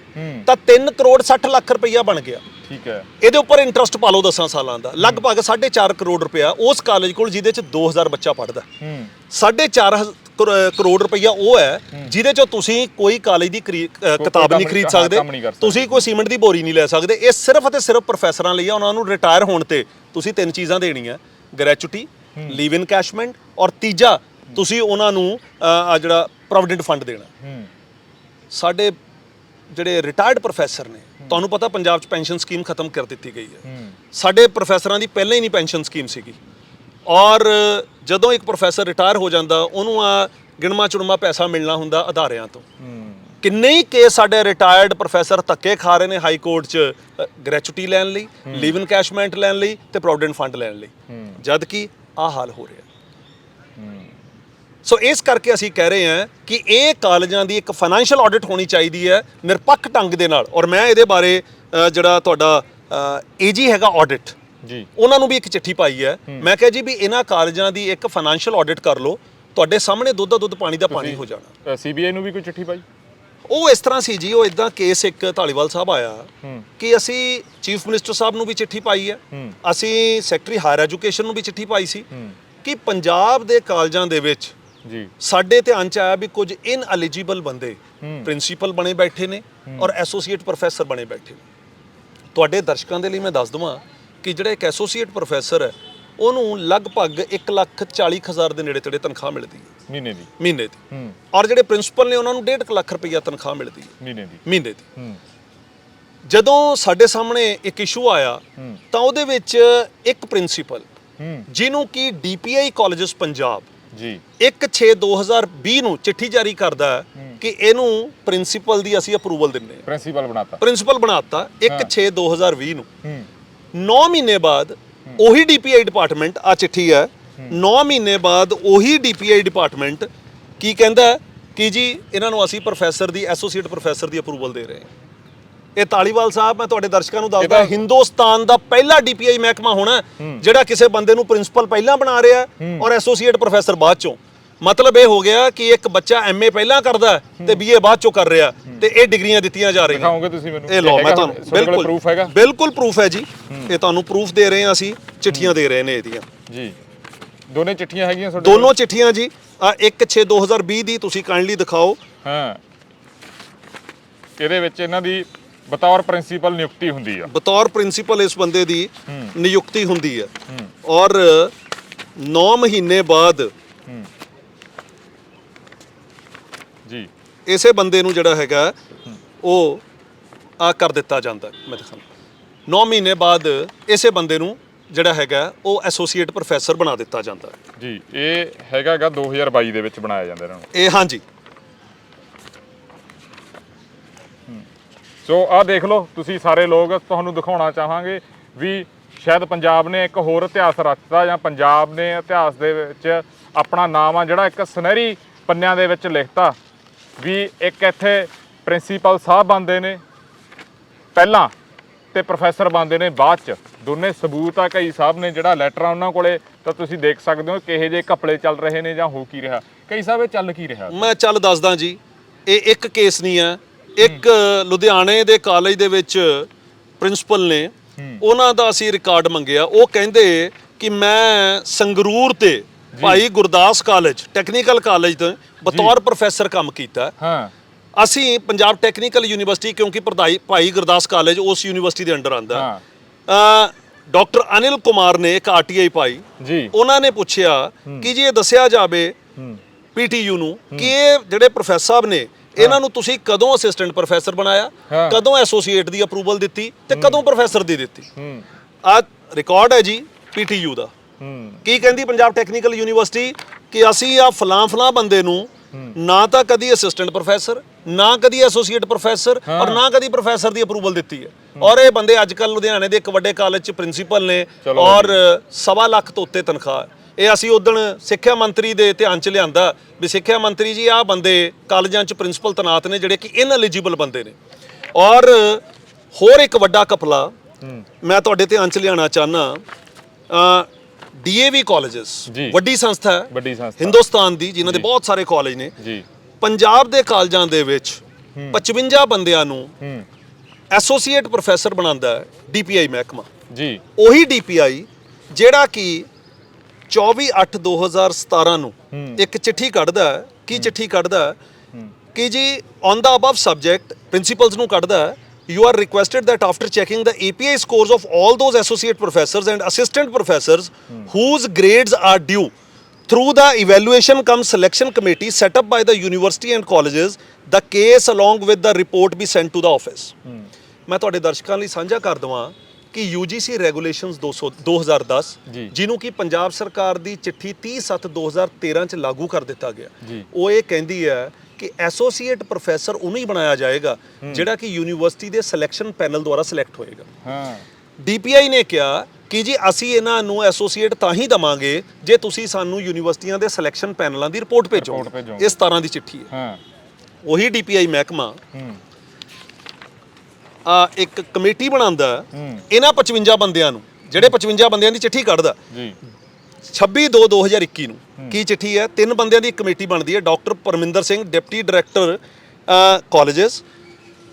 ਤਾਂ 3 ਕਰੋੜ 60 ਲੱਖ ਰੁਪਈਆ ਬਣ ਗਿਆ। ਠੀਕ ਹੈ। ਇਹਦੇ ਉੱਪਰ ਇੰਟਰਸਟ ਪਾ ਲਓ 10 ਸਾਲਾਂ ਦਾ, ਲਗਭਗ 4.5 ਕਰੋੜ ਰੁਪਇਆ ਉਸ ਕਾਲਜ ਕੋਲ ਜਿਹਦੇ ਚ 2000 ਬੱਚਾ ਪੜ੍ਹਦਾ। 4.5 ਕਰੋੜ ਰੁਪਈਆ ਉਹ ਹੈ ਜਿਹਦੇ ਚੋਂ ਤੁਸੀਂ ਕੋਈ ਕਾਲਜ ਦੀ ਕਿਤਾਬ ਨਹੀਂ ਖਰੀਦ ਸਕਦੇ, ਤੁਸੀਂ ਕੋਈ ਸੀਮੈਂਟ ਦੀ ਬੋਰੀ ਨਹੀਂ ਲੈ ਸਕਦੇ। ਇਹ ਸਿਰਫ ਅਤੇ ਸਿਰਫ ਪ੍ਰੋਫੈਸਰਾਂ ਲਈ ਆ। ਉਹਨਾਂ ਨੂੰ ਰਿਟਾਇਰ ਹੋਣ ਤੇ ਤੁਸੀਂ 3 ਚੀਜ਼ਾਂ ਦੇਣੀਆਂ, ਗ੍ਰੈਚੁਇਟੀ, ਲੀਵ ਇਨਕੈਸ਼ਮੈਂਟ ਔਰ ਤੀਜਾ ਤੁਸੀਂ ਉਹਨਾਂ ਨੂੰ ਜਿਹੜਾ ਪ੍ਰੋਵੀਡੈਂਟ ਫੰਡ ਦੇਣਾ। ਸਾਡੇ ਜਿਹੜੇ ਰਿਟਾਇਰਡ ਪ੍ਰੋਫੈਸਰ ਨੇ, ਤੁਹਾਨੂੰ ਪਤਾ ਪੰਜਾਬ 'ਚ ਪੈਨਸ਼ਨ ਸਕੀਮ ਖਤਮ ਕਰ ਦਿੱਤੀ ਗਈ ਹੈ। ਸਾਡੇ ਪ੍ਰੋਫੈਸਰਾਂ ਦੀ ਪਹਿਲਾਂ ਹੀ ਨਹੀਂ ਪੈਨਸ਼ਨ ਸਕੀਮ ਸੀਗੀ ਔਰ ਜਦੋਂ ਇੱਕ ਪ੍ਰੋਫੈਸਰ ਰਿਟਾਇਰ ਹੋ ਜਾਂਦਾ ਉਹਨੂੰ ਗਿਣਮਾ ਚੁਣਮਾ ਪੈਸਾ ਮਿਲਣਾ ਹੁੰਦਾ ਅਦਾਰਿਆਂ ਤੋਂ। ਕਿੰਨੇ ਹੀ ਕੇਸ ਸਾਡੇ ਰਿਟਾਇਰਡ ਪ੍ਰੋਫੈਸਰ ਧੱਕੇ ਖਾ ਰਹੇ ਨੇ ਹਾਈ ਕੋਰਟ 'ਚ ਗ੍ਰੈਚੁਇਟੀ ਲੈਣ ਲਈ, ਲੀਵ ਇਨਕੈਸ਼ਮੈਂਟ ਲੈਣ ਲਈ ਤੇ ਪ੍ਰੋਵੀਡੈਂਟ ਫੰਡ ਲੈਣ ਲਈ, ਜਦ ਕਿ ਆਹ ਹਾਲ ਹੋ ਰਿਹਾ। ਸੋ ਇਸ ਕਰਕੇ ਅਸੀਂ ਕਹਿ ਰਹੇ ਹਾਂ ਕਿ ਇਹ ਕਾਲਜਾਂ ਦੀ ਇੱਕ ਫਾਈਨੈਂਸ਼ੀਅਲ ਆਡਿਟ ਹੋਣੀ ਚਾਹੀਦੀ ਹੈ ਨਿਰਪੱਖ ਢੰਗ ਦੇ ਨਾਲ। ਔਰ ਮੈਂ ਇਹਦੇ ਬਾਰੇ ਜਿਹੜਾ ਤੁਹਾਡਾ ਏਜੀ ਹੈਗਾ ਆਡਿਟ ਜੀ, ਉਹਨਾਂ ਨੂੰ ਵੀ ਇੱਕ ਚਿੱਠੀ ਪਾਈ ਹੈ। ਮੈਂ ਕਿਹਾ ਜੀ ਵੀ ਇਹਨਾਂ ਕਾਲਜਾਂ ਦੀ ਇੱਕ ਫਾਈਨੈਂਸ਼ੀਅਲ ਆਡਿਟ ਕਰ ਲਓ, ਤੁਹਾਡੇ ਸਾਹਮਣੇ ਦੁੱਧ ਦਾ ਦੁੱਧ ਪਾਣੀ ਦਾ ਪਾਣੀ ਹੋ ਜਾਣਾ। ਸੀਬੀਆਈ ਨੂੰ ਵੀ ਕੋਈ ਚਿੱਠੀ ਪਾਈ? ਉਹ ਇਸ ਤਰ੍ਹਾਂ ਸੀ ਜੀ, ਉਹ ਇਦਾਂ ਕੇਸ ਇੱਕ ਧਾਲੀਵਾਲ ਸਾਹਿਬ ਆਇਆ ਕਿ ਅਸੀਂ ਚੀਫ ਮਿਨਿਸਟਰ ਸਾਹਿਬ ਨੂੰ ਵੀ ਚਿੱਠੀ ਪਾਈ ਹੈ, ਅਸੀਂ ਸੈਕਟਰੀ ਹਾਇਰ ਐਜੂਕੇਸ਼ਨ ਨੂੰ ਵੀ ਚਿੱਠੀ ਪਾਈ ਸੀ ਕਿ ਪੰਜਾਬ ਦੇ ਕਾਲਜਾਂ ਦੇ ਵਿੱਚ ਜੀ ਸਾਡੇ ਧਿਆਨ ਚ ਆਇਆ ਵੀ ਕੁਝ ਇਨਐਲੀਜੀਬਲ ਬੰਦੇ ਪ੍ਰਿੰਸੀਪਲ ਬਣੇ ਬੈਠੇ ਨੇ ਔਰ ਐਸੋਸੀਏਟ ਪ੍ਰੋਫੈਸਰ ਬਣੇ ਬੈਠੇ ਨੇ। ਤੁਹਾਡੇ ਦਰਸ਼ਕਾਂ ਦੇ ਲਈ ਮੈਂ ਦੱਸ ਦਵਾਂ ਕਿ ਜਿਹੜਾ ਇੱਕ ਐਸੋਸੀਏਟ ਪ੍ਰੋਫੈਸਰ ਹੈ ਉਹਨੂੰ ਲਗਭਗ 1,40,000 ਦੇ ਨੇੜੇ ਤੇੜੇ ਤਨਖਾਹ ਮਿਲਦੀ ਹੈ ਮਹੀਨੇ ਦੀ ਔਰ ਜਿਹੜੇ ਪ੍ਰਿੰਸੀਪਲ ਨੇ ਉਹਨਾਂ ਨੂੰ 1.5 ਲੱਖ ਰੁਪਈਆ ਤਨਖਾਹ ਮਿਲਦੀ ਹੈ ਮਹੀਨੇ ਦੀ। ਜਦੋਂ ਸਾਡੇ ਸਾਹਮਣੇ ਇੱਕ ਇਸ਼ੂ ਆਇਆ ਤਾਂ ਉਹਦੇ ਵਿੱਚ ਇੱਕ ਪ੍ਰਿੰਸੀਪਲ ਜਿਹਨੂੰ ਕਿ DPI ਕਾਲਜਸ ਪੰਜਾਬ ਜੀ 1/6/2020 ਨੂੰ ਚਿੱਠੀ ਜਾਰੀ ਕਰਦਾ ਹੈ ਕਿ ਇਹਨੂੰ ਪ੍ਰਿੰਸੀਪਲ ਦੀ ਅਸੀਂ ਅਪਰੂਵਲ ਦਿੰਦੇ ਹਾਂ, ਪ੍ਰਿੰਸੀਪਲ ਬਣਾਤਾ 1/6/2020 ਨੂੰ। 9 ਮਹੀਨੇ ਬਾਅਦ ਉਹੀ DPI ਡਿਪਾਰਟਮੈਂਟ, ਆ ਚਿੱਠੀ ਹੈ, 9 ਮਹੀਨੇ ਬਾਅਦ ਉਹੀ DPI ਡਿਪਾਰਟਮੈਂਟ ਕੀ ਕਹਿੰਦਾ ਕਿ ਜੀ ਇਹਨਾਂ ਨੂੰ ਅਸੀਂ ਪ੍ਰੋਫੈਸਰ ਦੀ, ਐਸੋਸੀਏਟ ਪ੍ਰੋਫੈਸਰ ਦੀ ਅਪਰੂਵਲ ਦੇ ਰਹੇ ਹਾਂ। ਇਹ ਧਾਲੀਵਾਲ ਸਾਹਿਬ, ਮੈਂ ਤੁਹਾਡੇ ਦਰਸ਼ਕਾਂ ਨੂੰ ਦੱਸਦਾ, ਹਿੰਦੁਸਤਾਨ ਦਾ ਪਹਿਲਾ DPI ਮਹਿਕਮਾ ਹੋਣਾ ਜਿਹੜਾ ਕਿਸੇ ਬੰਦੇ ਨੂੰ ਪ੍ਰਿੰਸੀਪਲ ਪਹਿਲਾਂ ਬਣਾ ਰਿਹਾ ਔਰ ਐਸੋਸੀਏਟ ਪ੍ਰੋਫੈਸਰ ਬਾਅਦ ਚੋਂ। ਮਤਲਬ ਇਹ ਹੋ ਗਿਆ ਕਿ ਇੱਕ ਬੱਚਾ MA ਪਹਿਲਾਂ ਕਰਦਾ ਤੇ BA ਬਾਅਦ ਚੋਂ ਕਰ ਰਿਹਾ ਤੇ ਇਹ ਡਿਗਰੀਆਂ ਦਿੱਤੀਆਂ ਜਾ ਰਹੀਆਂ। ਦਿਖਾਓਗੇ ਤੁਸੀਂ ਮੈਨੂੰ? ਇਹ ਲਓ, ਮੈਂ ਤੁਹਾਨੂੰ ਬਿਲਕੁਲ ਪ੍ਰੂਫ ਹੈਗਾ, ਬਿਲਕੁਲ ਪ੍ਰੂਫ ਹੈ ਜੀ। ਇਹ ਤੁਹਾਨੂੰ ਪ੍ਰੂਫ ਦੇ ਰਹੇ ਹਾਂ, ਅਸੀਂ ਚਿੱਠੀਆਂ ਦੇ ਰਹੇ ਨੇ ਇਹਦੀਆਂ ਜੀ। ਦੋਨੇ ਚਿੱਠੀਆਂ ਹੈਗੀਆਂ ਤੁਹਾਡੇ? ਦੋਨੋਂ ਚਿੱਠੀਆਂ ਜੀ। ਆ 1/6/2020 ਦੀ ਤੁਸੀਂ ਕਾਈਂਡਲੀ ਦਿਖਾਓ। ਹਾਂ, ਇਹਦੇ ਵਿੱਚ ਇਹਨਾਂ ਦੀ ਬਤੌਰ ਪ੍ਰਿੰਸੀਪਲ ਨਿਯੁਕਤੀ ਹੁੰਦੀ ਆ, ਬਤੌਰ ਪ੍ਰਿੰਸੀਪਲ ਇਸ ਬੰਦੇ ਦੀ ਨਿਯੁਕਤੀ ਹੁੰਦੀ ਹੈ ਔਰ 9 ਮਹੀਨੇ ਬਾਅਦ ਜੀ ਇਸੇ ਬੰਦੇ ਨੂੰ ਜਿਹੜਾ ਹੈਗਾ ਉਹ ਕਰ ਦਿੱਤਾ ਜਾਂਦਾ। ਮੈਂ ਦਿਖਾਉਂਦਾ, 9 ਮਹੀਨੇ ਬਾਅਦ ਇਸੇ ਬੰਦੇ ਨੂੰ ਜਿਹੜਾ ਹੈਗਾ ਉਹ ਐਸੋਸੀਏਟ ਪ੍ਰੋਫੈਸਰ ਬਣਾ ਦਿੱਤਾ ਜਾਂਦਾ ਜੀ। ਇਹ ਹੈਗਾਗਾ 2022 ਦੇ ਵਿੱਚ ਬਣਾਇਆ ਜਾਂਦਾ ਇਹਨਾਂ ਨੂੰ ਇਹ। ਹਾਂਜੀ, ਸੋ ਆਹ ਦੇਖ ਲਓ ਤੁਸੀਂ ਸਾਰੇ ਲੋਕ, ਤੁਹਾਨੂੰ ਦਿਖਾਉਣਾ ਚਾਹਾਂਗੇ ਵੀ ਸ਼ਾਇਦ ਪੰਜਾਬ ਨੇ ਇੱਕ ਹੋਰ ਇਤਿਹਾਸ ਰਚਤਾ ਜਾਂ ਪੰਜਾਬ ਨੇ ਇਤਿਹਾਸ ਦੇ ਵਿੱਚ ਆਪਣਾ ਨਾਮ ਆ ਜਿਹੜਾ ਇੱਕ ਸੁਨਹਿਰੀ ਪੰਨਿਆਂ ਦੇ ਵਿੱਚ ਲਿਖਤਾ ਵੀ ਇੱਕ ਇੱਥੇ ਪ੍ਰਿੰਸੀਪਲ ਸਾਹਿਬ ਬਣਦੇ ਨੇ ਪਹਿਲਾਂ ਤੇ ਪ੍ਰੋਫੈਸਰ ਬਣਦੇ ਨੇ ਬਾਅਦ 'ਚ। ਦੋਨੇ ਸਬੂਤ ਆ ਕਈ ਸਾਹਿਬ ਨੇ, ਜਿਹੜਾ ਲੈਟਰ ਆ ਉਹਨਾਂ ਕੋਲੇ, ਤਾਂ ਤੁਸੀਂ ਦੇਖ ਸਕਦੇ ਹੋ ਕਿਹੋ ਜਿਹੇ ਘਪਲੇ ਚੱਲ ਰਹੇ ਨੇ ਜਾਂ ਹੋ ਕੀ ਰਿਹਾ। ਕਈ ਸਾਹਿਬ ਇਹ ਚੱਲ ਕੀ ਰਿਹਾ? ਮੈਂ ਚੱਲ ਦੱਸਦਾ ਜੀ। ਇਹ ਇੱਕ ਕੇਸ ਨਹੀਂ ਹੈ, ਇੱਕ ਲੁਧਿਆਣੇ ਦੇ ਕਾਲਜ ਦੇ ਵਿੱਚ ਪ੍ਰਿੰਸੀਪਲ ਨੇ, ਉਹਨਾਂ ਦਾ ਅਸੀਂ ਰਿਕਾਰਡ ਮੰਗਿਆ। ਉਹ ਕਹਿੰਦੇ ਕਿ ਮੈਂ ਸੰਗਰੂਰ ਤੇ Bhai Gurdas college, technical college ਤੋਂ ਬਤੌਰ ਪ੍ਰੋਫੈਸਰ ਕੰਮ ਕੀਤਾ। ਅਸੀਂ ਪੰਜਾਬ ਟੈਕਨੀਕਲ ਯੂਨੀਵਰਸਿਟੀ, ਕਿਉਂਕਿ ਭਾਈ ਗੁਰਦਾਸ ਕਾਲਜ ਉਸ ਯੂਨੀਵਰਸਿਟੀ ਦੇ ਅੰਡਰ ਆਉਂਦਾ, ਡਾਕਟਰ ਅਨਿਲ ਕੁਮਾਰ ਨੇ ਇੱਕ RTI ਪਾਈ ਜੀ। ਉਹਨਾਂ ਨੇ ਪੁੱਛਿਆ ਕਿ ਜੀ ਇਹ ਦੱਸਿਆ ਜਾਵੇ PTU ਨੂੰ ਕਿ ਇਹ ਜਿਹੜੇ ਪ੍ਰੋਫੈਸਰ ਸਾਹਿਬ ਨੇ ਇਹਨਾਂ ਨੂੰ ਤੁਸੀਂ ਕਦੋਂ ਅਸਿਸਟੈਂਟ ਪ੍ਰੋਫੈਸਰ ਬਣਾਇਆ, ਕਦੋਂ ਐਸੋਸੀਏਟ ਦੀ ਅਪਰੂਵਲ ਦਿੱਤੀ ਤੇ ਕਦੋਂ ਪ੍ਰੋਫੈਸਰ ਦੀ ਦਿੱਤੀ। ਆ ਰਿਕਾਰਡ ਹੈ ਜੀ PTU ਦਾ। ਕੀ ਕਹਿੰਦੀ ਪੰਜਾਬ ਟੈਕਨੀਕਲ ਯੂਨੀਵਰਸਿਟੀ ਕਿ ਅਸੀਂ ਆ ਫਲਾਂ ਬੰਦੇ ਨੂੰ ਨਾ ਤਾਂ ਕਦੀ ਅਸਿਸਟੈਂਟ ਪ੍ਰੋਫੈਸਰ, ਨਾ ਕਦੀ ਐਸੋਸੀਏਟ ਪ੍ਰੋਫੈਸਰ ਔਰ ਨਾ ਕਦੀ ਪ੍ਰੋਫੈਸਰ ਦੀ ਅਪਰੂਵਲ ਦਿੱਤੀ ਹੈ। ਔਰ ਇਹ ਬੰਦੇ ਅੱਜ ਕੱਲ ਲੁਧਿਆਣੇ ਦੇ ਇੱਕ ਵੱਡੇ ਕਾਲਜ 'ਚ ਪ੍ਰਿੰਸੀਪਲ ਨੇ ਔਰ 1.25 ਲੱਖ ਤੋਂ ਉੱਤੇ ਤਨਖਾਹ। ਇਹ ਅਸੀਂ ਉਦਣ ਸਿੱਖਿਆ ਮੰਤਰੀ ਦੇ ਧਿਆਨ 'ਚ ਲਿਆਂਦਾ ਵੀ ਸਿੱਖਿਆ ਮੰਤਰੀ ਜੀ ਆਹ ਬੰਦੇ ਕਾਲਜਾਂ 'ਚ ਪ੍ਰਿੰਸੀਪਲ ਤੈਨਾਤ ਨੇ ਜਿਹੜੇ ਕਿ ਇਨਐਲੀਜੀਬਲ ਬੰਦੇ ਨੇ। ਔਰ ਹੋਰ ਇੱਕ ਵੱਡਾ ਘਪਲਾ ਮੈਂ ਤੁਹਾਡੇ ਧਿਆਨ 'ਚ ਲਿਆਉਣਾ ਚਾਹੁੰਦਾ। ਡੀਏਵੀ ਕਾਲਜਸ ਜੀ। ਵੱਡੀ ਸੰਸਥਾ ਹੈ ਵੱਡੀ ਸੰਸਥਾ ਹਿੰਦੁਸਤਾਨ ਦੀ, ਜਿਨ੍ਹਾਂ ਦੇ ਬਹੁਤ ਸਾਰੇ ਕਾਲਜ ਨੇ। ਜੀ ਪੰਜਾਬ ਦੇ ਕਾਲਜਾਂ ਦੇ ਵਿੱਚ 55 ਬੰਦਿਆਂ ਨੂੰ ਹੂੰ ਐਸੋਸੀਏਟ ਪ੍ਰੋਫੈਸਰ ਬਣਾਉਂਦਾ ਹੈ ਡੀਪੀਆਈ ਮਹਿਕਮਾ। ਜੀ ਉਹੀ ਡੀਪੀਆਈ ਜਿਹੜਾ ਕਿ 24/8/2017 ਨੂੰ ਇੱਕ ਚਿੱਠੀ ਕੱਢਦਾ ਹੈ। ਕੀ ਚਿੱਠੀ ਕੱਢਦਾ ਹੈ ਕਿ ਜੀ on the above subject principals ਨੂੰ ਕੱਢਦਾ ਹੈ, you are requested that after checking the API scores of all those associate professors and assistant professors whose grades are due through the evaluation cum selection committee set up by the university and colleges, the case along with the report be sent to the office। ਮੈਂ ਤੁਹਾਡੇ ਦਰਸ਼ਕਾਂ ਲਈ ਸਾਂਝਾ ਕਰ ਦਵਾਂ ਕਿ UGC regulations 2010 ਜੀ। ਜਿਹਨੂੰ ਕਿ ਪੰਜਾਬ ਸਰਕਾਰ ਦੀ ਚਿੱਠੀ 30/7/2013 ਚ ਲਾਗੂ ਕਰ ਦਿੱਤਾ ਗਿਆ, ਜੀ। ਉਹ ਇਹ ਕਹਿੰਦੀ ਹੈ ਕਿ ਐਸੋਸੀਏਟ ਪ੍ਰੋਫੈਸਰ ਉਹਨੂੰ ਹੀ ਬਣਾਇਆ ਜਾਏਗਾ ਜਿਹੜਾ ਕਿ ਯੂਨੀਵਰਸਿਟੀ ਦੇ ਸਿਲੈਕਸ਼ਨ ਪੈਨਲ ਦੁਆਰਾ ਸਿਲੈਕਟ ਹੋਏਗਾ। ਹਾਂ ਡੀਪੀਆਈ ਨੇ ਕਿਹਾ ਕਿ ਜੀ ਅਸੀਂ ਇਹਨਾਂ ਨੂੰ ਐਸੋਸੀਏਟ ਤਾਂ ਹੀ ਦਵਾਂਗੇ ਜੇ ਤੁਸੀਂ ਸਾਨੂੰ ਯੂਨੀਵਰਸਿਟੀਆਂ ਦੇ ਸਿਲੈਕਸ਼ਨ ਪੈਨਲਾਂ ਦੀ ਰਿਪੋਰਟ ਭੇਜੋਗੇ। ਇਸ ਤਰ੍ਹਾਂ ਦੀ ਚਿੱਠੀ ਹੈ। ਹਾਂ ਉਹੀ ਡੀਪੀਆਈ ਮਹਿਕਮਾ ਹੂੰ ਇੱਕ ਕਮੇਟੀ ਬਣਾਉਂਦਾ ਇਹਨਾਂ 55 ਬੰਦਿਆਂ ਨੂੰ, ਜਿਹੜੇ 55 ਬੰਦਿਆਂ ਦੀ ਚਿੱਠੀ ਕੱਢਦਾ ਜੀ 26/2/2021 ਨੂੰ। ਕੀ ਚਿੱਠੀ ਹੈ? 3 ਬੰਦਿਆਂ ਦੀ ਇੱਕ ਕਮੇਟੀ ਬਣਦੀ ਹੈ। Doctor Parminder Singh deputy director colleges,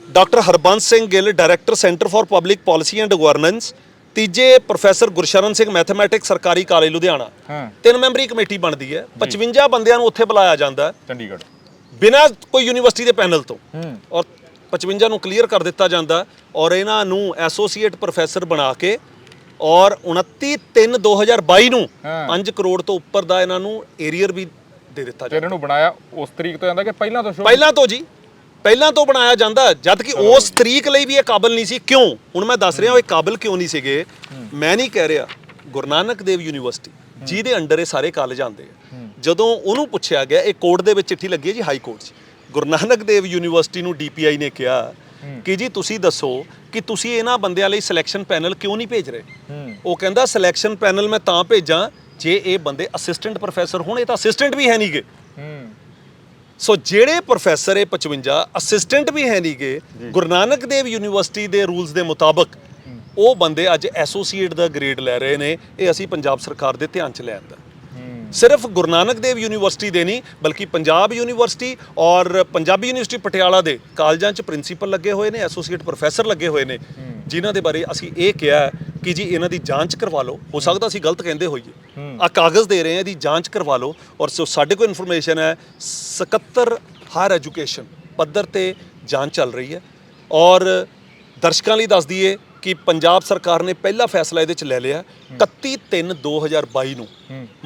doctor Harbans Singh Gill director centre for public policy and governance, ਤੀਜੇ ਪ੍ਰੋਫੈਸਰ ਗੁਰਸ਼ਰਨ ਸਿੰਘ ਮੈਥਮੈਟਿਕਸ ਸਰਕਾਰੀ ਕਾਲਜ ਲੁਧਿਆਣਾ। 3 ਮੈਂਬਰੀ ਕਮੇਟੀ ਬਣਦੀ ਹੈ। 55 ਬੰਦਿਆਂ ਨੂੰ ਉੱਥੇ ਬੁਲਾਇਆ ਜਾਂਦਾ ਚੰਡੀਗੜ੍ਹ ਬਿਨਾਂ ਕੋਈ ਯੂਨੀਵਰਸਿਟੀ ਦੇ ਪੈਨਲ ਤੋਂ, ਔਰ 55 ਨੂੰ ਕਲੀਅਰ ਕਰ ਦਿੱਤਾ ਜਾਂਦਾ ਔਰ ਇਹਨਾਂ ਨੂੰ ਐਸੋਸੀਏਟ ਪ੍ਰੋਫੈਸਰ ਬਣਾ ਕੇ ਔਰ 29/3/2022 ਨੂੰ 5 ਕਰੋੜ ਤੋਂ ਉੱਪਰ ਦਾ ਇਹਨਾਂ ਨੂੰ ਏਰੀਅਰ ਵੀ ਦੇ ਦਿੱਤਾ ਜਾਂਦਾ। ਇਹਨਾਂ ਨੂੰ ਬਣਾਇਆ ਉਸ ਤਰੀਕ ਤੋਂ ਜਾਂਦਾ ਕਿ ਪਹਿਲਾਂ ਤੋਂ ਪਹਿਲਾਂ ਤੋਂ ਜੀ, ਪਹਿਲਾਂ ਤੋਂ ਬਣਾਇਆ ਜਾਂਦਾ, ਜਦ ਕਿ ਉਸ ਤਰੀਕ ਲਈ ਵੀ ਇਹ ਕਾਬਲ ਨਹੀਂ ਸੀ। ਕਿਉਂ? ਹੁਣ ਮੈਂ ਦੱਸ ਰਿਹਾ ਉਹ ਇਹ ਕਾਬਲ ਕਿਉਂ ਨਹੀਂ ਸੀਗੇ। ਮੈਂ ਨਹੀਂ ਕਹਿ ਰਿਹਾ, ਗੁਰੂ ਨਾਨਕ ਦੇਵ ਯੂਨੀਵਰਸਿਟੀ ਜਿਹਦੇ ਅੰਡਰ ਇਹ ਸਾਰੇ ਕਾਲਜ ਆਉਂਦੇ ਆ, ਜਦੋਂ ਉਹਨੂੰ ਪੁੱਛਿਆ ਗਿਆ, ਇਹ ਕੋਰਟ ਦੇ ਵਿੱਚ ਚਿੱਠੀ ਲੱਗੀ ਹੈ ਜੀ ਹਾਈ ਕੋਰਟ 'ਚ, ਗੁਰੂ ਨਾਨਕ ਦੇਵ ਯੂਨੀਵਰਸਿਟੀ ਨੂੰ ਡੀਪੀਆਈ ਨੇ ਕਿਹਾ ਕਿ ਜੀ ਤੁਸੀਂ ਦੱਸੋ ਕਿ ਤੁਸੀਂ ਇਹਨਾਂ ਬੰਦਿਆਂ ਲਈ ਸਿਲੈਕਸ਼ਨ ਪੈਨਲ ਕਿਉਂ ਨਹੀਂ ਭੇਜ ਰਹੇ? ਉਹ ਕਹਿੰਦਾ ਸਿਲੈਕਸ਼ਨ ਪੈਨਲ ਮੈਂ ਤਾਂ ਭੇਜਾਂ ਜੇ ਇਹ ਬੰਦੇ ਅਸਿਸਟੈਂਟ ਪ੍ਰੋਫੈਸਰ ਹੋਣ। ਇਹ ਤਾਂ ਅਸਿਸਟੈਂਟ ਵੀ ਹੈ ਨਹੀਂਗੇ। ਸੋ ਜਿਹੜੇ ਪ੍ਰੋਫੈਸਰ ਇਹ 55 ਅਸਿਸਟੈਂਟ ਵੀ ਹੈ ਨਹੀਂਗੇ, ਗੁਰੂ ਨਾਨਕ ਦੇਵ ਯੂਨੀਵਰਸਿਟੀ ਦੇ ਰੂਲਸ ਦੇ ਮੁਤਾਬਕ ਉਹ ਬੰਦੇ ਅੱਜ ਐਸੋਸੀਏਟ ਦਾ ਗ੍ਰੇਡ ਲੈ ਰਹੇ ਨੇ। ਇਹ ਅਸੀਂ ਪੰਜਾਬ ਸਰਕਾਰ ਦੇ ਧਿਆਨ 'ਚ ਲੈ ਆਂਦਾ। ਸਿਰਫ ਗੁਰੂ ਨਾਨਕ ਦੇਵ ਯੂਨੀਵਰਸਿਟੀ ਦੇ ਨਹੀਂ ਬਲਕਿ ਪੰਜਾਬ ਯੂਨੀਵਰਸਿਟੀ ਔਰ ਪੰਜਾਬੀ ਯੂਨੀਵਰਸਿਟੀ ਪਟਿਆਲਾ ਦੇ ਕਾਲਜਾਂ 'ਚ ਪ੍ਰਿੰਸੀਪਲ ਲੱਗੇ ਹੋਏ ਨੇ, ਐਸੋਸੀਏਟ ਪ੍ਰੋਫੈਸਰ ਲੱਗੇ ਹੋਏ ਨੇ, ਜਿਨ੍ਹਾਂ ਦੇ ਬਾਰੇ ਅਸੀਂ ਇਹ ਕਿਹਾ ਕਿ ਜੀ ਇਹਨਾਂ ਦੀ ਜਾਂਚ ਕਰਵਾ ਲਓ। ਹੋ ਸਕਦਾ ਅਸੀਂ ਗਲਤ ਕਹਿੰਦੇ ਹੋਈਏ, ਆ ਕਾਗਜ਼ ਦੇ ਰਹੇ ਹਾਂ, ਇਹਦੀ ਜਾਂਚ ਕਰਵਾ ਲਓ। ਔਰ ਸਾਡੇ ਕੋਲ ਇਨਫੋਰਮੇਸ਼ਨ ਹੈ 77 ਹਾਇਰ ਐਜੂਕੇਸ਼ਨ ਪੱਧਰ ਤੇ ਜਾਂਚ ਚੱਲ ਰਹੀ ਹੈ। ਔਰ ਦਰਸ਼ਕਾਂ ਲਈ ਦੱਸ ਦਈਏ ਕਿ ਪੰਜਾਬ ਸਰਕਾਰ ਨੇ ਪਹਿਲਾ ਫੈਸਲਾ ਇਹਦੇ 'ਚ ਲੈ ਲਿਆ 31/3/2022 ਨੂੰ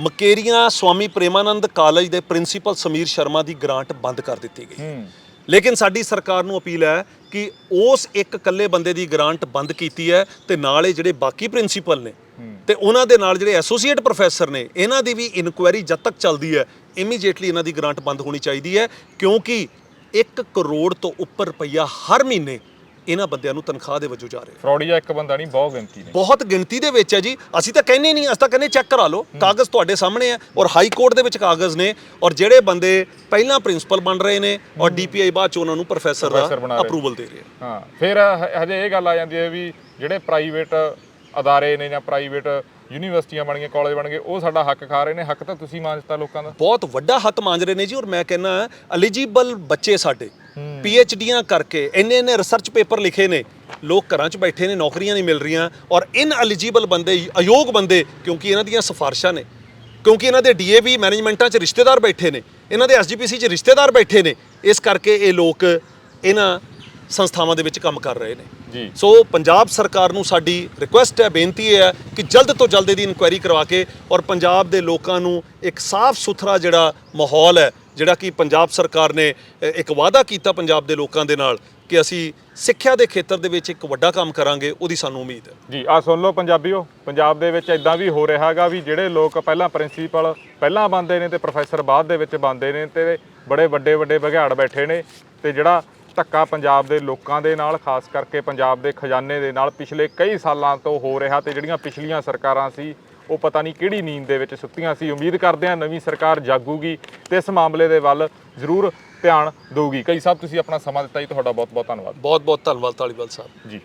ਮਕੇਰੀਆਂ ਸਵਾਮੀ ਪ੍ਰੇਮਾਨੰਦ ਕਾਲਜ ਦੇ ਪ੍ਰਿੰਸੀਪਲ ਸਮੀਰ ਸ਼ਰਮਾ ਦੀ ਗ੍ਰਾਂਟ ਬੰਦ ਕਰ ਦਿੱਤੀ ਗਈ। ਲੇਕਿਨ ਸਾਡੀ ਸਰਕਾਰ ਨੂੰ ਅਪੀਲ ਹੈ ਕਿ ਉਸ ਇੱਕ ਇਕੱਲੇ ਬੰਦੇ ਦੀ ਗ੍ਰਾਂਟ ਬੰਦ ਕੀਤੀ ਹੈ ਤੇ ਨਾਲ ਇਹ ਜਿਹੜੇ ਬਾਕੀ ਪ੍ਰਿੰਸੀਪਲ ਨੇ ਤੇ ਉਹਨਾਂ ਦੇ ਨਾਲ ਜਿਹੜੇ ਐਸੋਸੀਏਟ ਪ੍ਰੋਫੈਸਰ ਨੇ, ਇਹਨਾਂ ਦੀ ਵੀ ਇਨਕੁਆਇਰੀ ਜਦ ਤੱਕ ਚੱਲਦੀ ਹੈ ਇਮੀਡੀਏਟਲੀ ਇਹਨਾਂ ਦੀ ਗ੍ਰਾਂਟ ਬੰਦ ਹੋਣੀ ਚਾਹੀਦੀ ਹੈ, ਕਿਉਂਕਿ 1 ਕਰੋੜ ਤੋਂ ਉੱਪਰ ਰੁਪਈਆ ਹਰ ਮਹੀਨੇ ਇਹਨਾਂ ਬੰਦਿਆਂ ਨੂੰ ਤਨਖਾਹ ਦੇ ਵਜੋਂ ਜਾ ਰਿਹਾ। ਫਰੋਡੀਆ ਇੱਕ ਬੰਦਾ ਨਹੀਂ, ਬਹੁਤ ਗਿਣਤੀ ਨੇ, ਬਹੁਤ ਗਿਣਤੀ ਦੇ ਵਿੱਚ ਹੈ ਜੀ। ਅਸੀਂ ਤਾਂ ਕਹਿੰਦੇ ਨਹੀਂ, ਅਸੀਂ ਤਾਂ ਕਹਿੰਦੇ ਚੈੱਕ ਕਰਾ ਲਓ, ਕਾਗਜ਼ ਤੁਹਾਡੇ ਸਾਹਮਣੇ ਹੈ ਔਰ ਹਾਈ ਕੋਰਟ ਦੇ ਵਿੱਚ ਕਾਗਜ਼ ਨੇ। ਔਰ ਜਿਹੜੇ ਬੰਦੇ ਪਹਿਲਾਂ ਪ੍ਰਿੰਸੀਪਲ ਬਣ ਰਹੇ ਨੇ ਔਰ ਡੀਪੀਆਈ ਬਾਅਦ ਚ ਉਹਨਾਂ ਨੂੰ ਪ੍ਰੋਫੈਸਰ ਦਾ ਅਪਰੂਵਲ ਦੇ ਰਹੇ। ਹਾਂ, ਫਿਰ ਹਜੇ ਇਹ ਗੱਲ ਆ ਜਾਂਦੀ ਹੈ ਵੀ ਜਿਹੜੇ ਪ੍ਰਾਈਵੇਟ ਅਦਾਰੇ ਨੇ ਜਾਂ ਪ੍ਰਾਈਵੇਟ ਯੂਨੀਵਰਸਿਟੀਆਂ ਬਣ ਗਈਆਂ, ਕਾਲਜ ਬਣ ਗਏ, ਉਹ ਸਾਡਾ ਹੱਕ ਖਾ ਰਹੇ ਨੇ। ਹੱਕ ਤਾਂ ਤੁਸੀਂ ਮੰਨ ਦਿੱਤਾ ਲੋਕਾਂ ਦਾ, ਬਹੁਤ ਵੱਡਾ ਹੱਕ ਮੰਗ ਰਹੇ ਨੇ ਜੀ। ਔਰ ਮੈਂ ਕਹਿੰਦਾ ਐਲੀਜੀਬਲ ਬੱਚੇ ਸਾਡੇ PhDਆਂ ਕਰਕੇ ਇੰਨੇ ਰਿਸਰਚ ਪੇਪਰ ਲਿਖੇ ਨੇ, ਲੋਕ ਘਰਾਂ 'ਚ ਬੈਠੇ ਨੇ, ਨੌਕਰੀਆਂ ਨਹੀਂ ਮਿਲ ਰਹੀਆਂ। ਔਰ ਇਨ ਐਲੀਜੀਬਲ ਬੰਦੇ, ਅਯੋਗ ਬੰਦੇ, ਕਿਉਂਕਿ ਇਹਨਾਂ ਦੀਆਂ ਸਿਫਾਰਿਸ਼ਾਂ ਨੇ, ਕਿਉਂਕਿ ਇਹਨਾਂ ਦੇ DAV ਮੈਨੇਜਮੈਂਟਾਂ 'ਚ ਰਿਸ਼ਤੇਦਾਰ ਬੈਠੇ ਨੇ, ਇਹਨਾਂ ਦੇ SGPC 'ਚ ਰਿਸ਼ਤੇਦਾਰ ਬੈਠੇ ਨੇ, ਇਸ ਕਰਕੇ ਇਹ ਲੋਕ ਇਹਨਾਂ ਸੰਸਥਾਵਾਂ ਦੇ ਵਿੱਚ ਕੰਮ ਕਰ ਰਹੇ ਨੇ ਜੀ। ਸੋ ਪੰਜਾਬ ਸਰਕਾਰ ਨੂੰ ਸਾਡੀ ਰਿਕੁਐਸਟ ਹੈ, ਬੇਨਤੀ ਹੈ ਕਿ ਜਲਦ ਤੋਂ ਜਲਦ ਇਹਦੀ ਇਨਕੁਆਇਰੀ ਕਰਵਾ ਕੇ ਔਰ ਪੰਜਾਬ ਦੇ ਲੋਕਾਂ ਨੂੰ ਇੱਕ ਸਾਫ਼ ਸੁਥਰਾ ਜਿਹੜਾ ਮਾਹੌਲ ਹੈ, ਜਿਹੜਾ ਕਿ ਪੰਜਾਬ ਸਰਕਾਰ ਨੇ ਇੱਕ ਵਾਅਦਾ ਕੀਤਾ ਪੰਜਾਬ ਦੇ ਲੋਕਾਂ ਦੇ ਨਾਲ ਕਿ ਅਸੀਂ ਸਿੱਖਿਆ ਦੇ ਖੇਤਰ ਦੇ ਵਿੱਚ ਇੱਕ ਵੱਡਾ ਕੰਮ ਕਰਾਂਗੇ, ਉਹਦੀ ਸਾਨੂੰ ਉਮੀਦ ਹੈ ਜੀ। ਆ ਸੁਣ ਲਓ ਪੰਜਾਬੀਓ, ਪੰਜਾਬ ਦੇ ਵਿੱਚ ਇਦਾਂ ਵੀ ਹੋ ਰਿਹਾ ਹੈਗਾ ਵੀ ਜਿਹੜੇ ਲੋਕ ਪਹਿਲਾਂ ਪ੍ਰਿੰਸੀਪਲ ਪਹਿਲਾਂ ਬਣਦੇ ਨੇ ਤੇ ਪ੍ਰੋਫੈਸਰ ਬਾਅਦ ਦੇ ਵਿੱਚ ਬਣਦੇ ਨੇ ਤੇ ਬੜੇ ਵੱਡੇ ਬਘਿਆੜ ਬੈਠੇ ਨੇ, ਤੇ ਜਿਹੜਾ ਧੱਕਾ ਪੰਜਾਬ ਦੇ ਲੋਕਾਂ ਦੇ ਨਾਲ, ਖਾਸ ਕਰਕੇ ਪੰਜਾਬ ਦੇ ਖਜ਼ਾਨੇ ਦੇ ਨਾਲ ਪਿਛਲੇ ਕਈ ਸਾਲਾਂ ਤੋਂ ਹੋ ਰਿਹਾ, ਤੇ ਜਿਹੜੀਆਂ ਪਿਛਲੀਆਂ ਸਰਕਾਰਾਂ ਸੀ ਉਹ ਪਤਾ ਨਹੀਂ ਕਿਹੜੀ ਨੀਂਦ ਦੇ ਵਿੱਚ ਸੁੱਤੀਆਂ ਸੀ। ਉਮੀਦ ਕਰਦੇ ਹਾਂ ਨਵੀਂ ਸਰਕਾਰ ਜਾਗੂਗੀ ਤੇ ਇਸ ਮਾਮਲੇ ਦੇ ਵੱਲ ਜ਼ਰੂਰ ਧਿਆਨ ਦੇਊਗੀ। ਕਈ ਸਾਹਿਬ ਤੁਸੀਂ ਆਪਣਾ ਸਮਾਂ ਦਿੱਤਾ ਜੀ, ਤੁਹਾਡਾ ਬਹੁਤ ਬਹੁਤ ਧੰਨਵਾਦ। ਬਹੁਤ ਬਹੁਤ ਧੰਨਵਾਦ ਧਾਲੀਵਾਲ ਸਾਹਿਬ ਜੀ।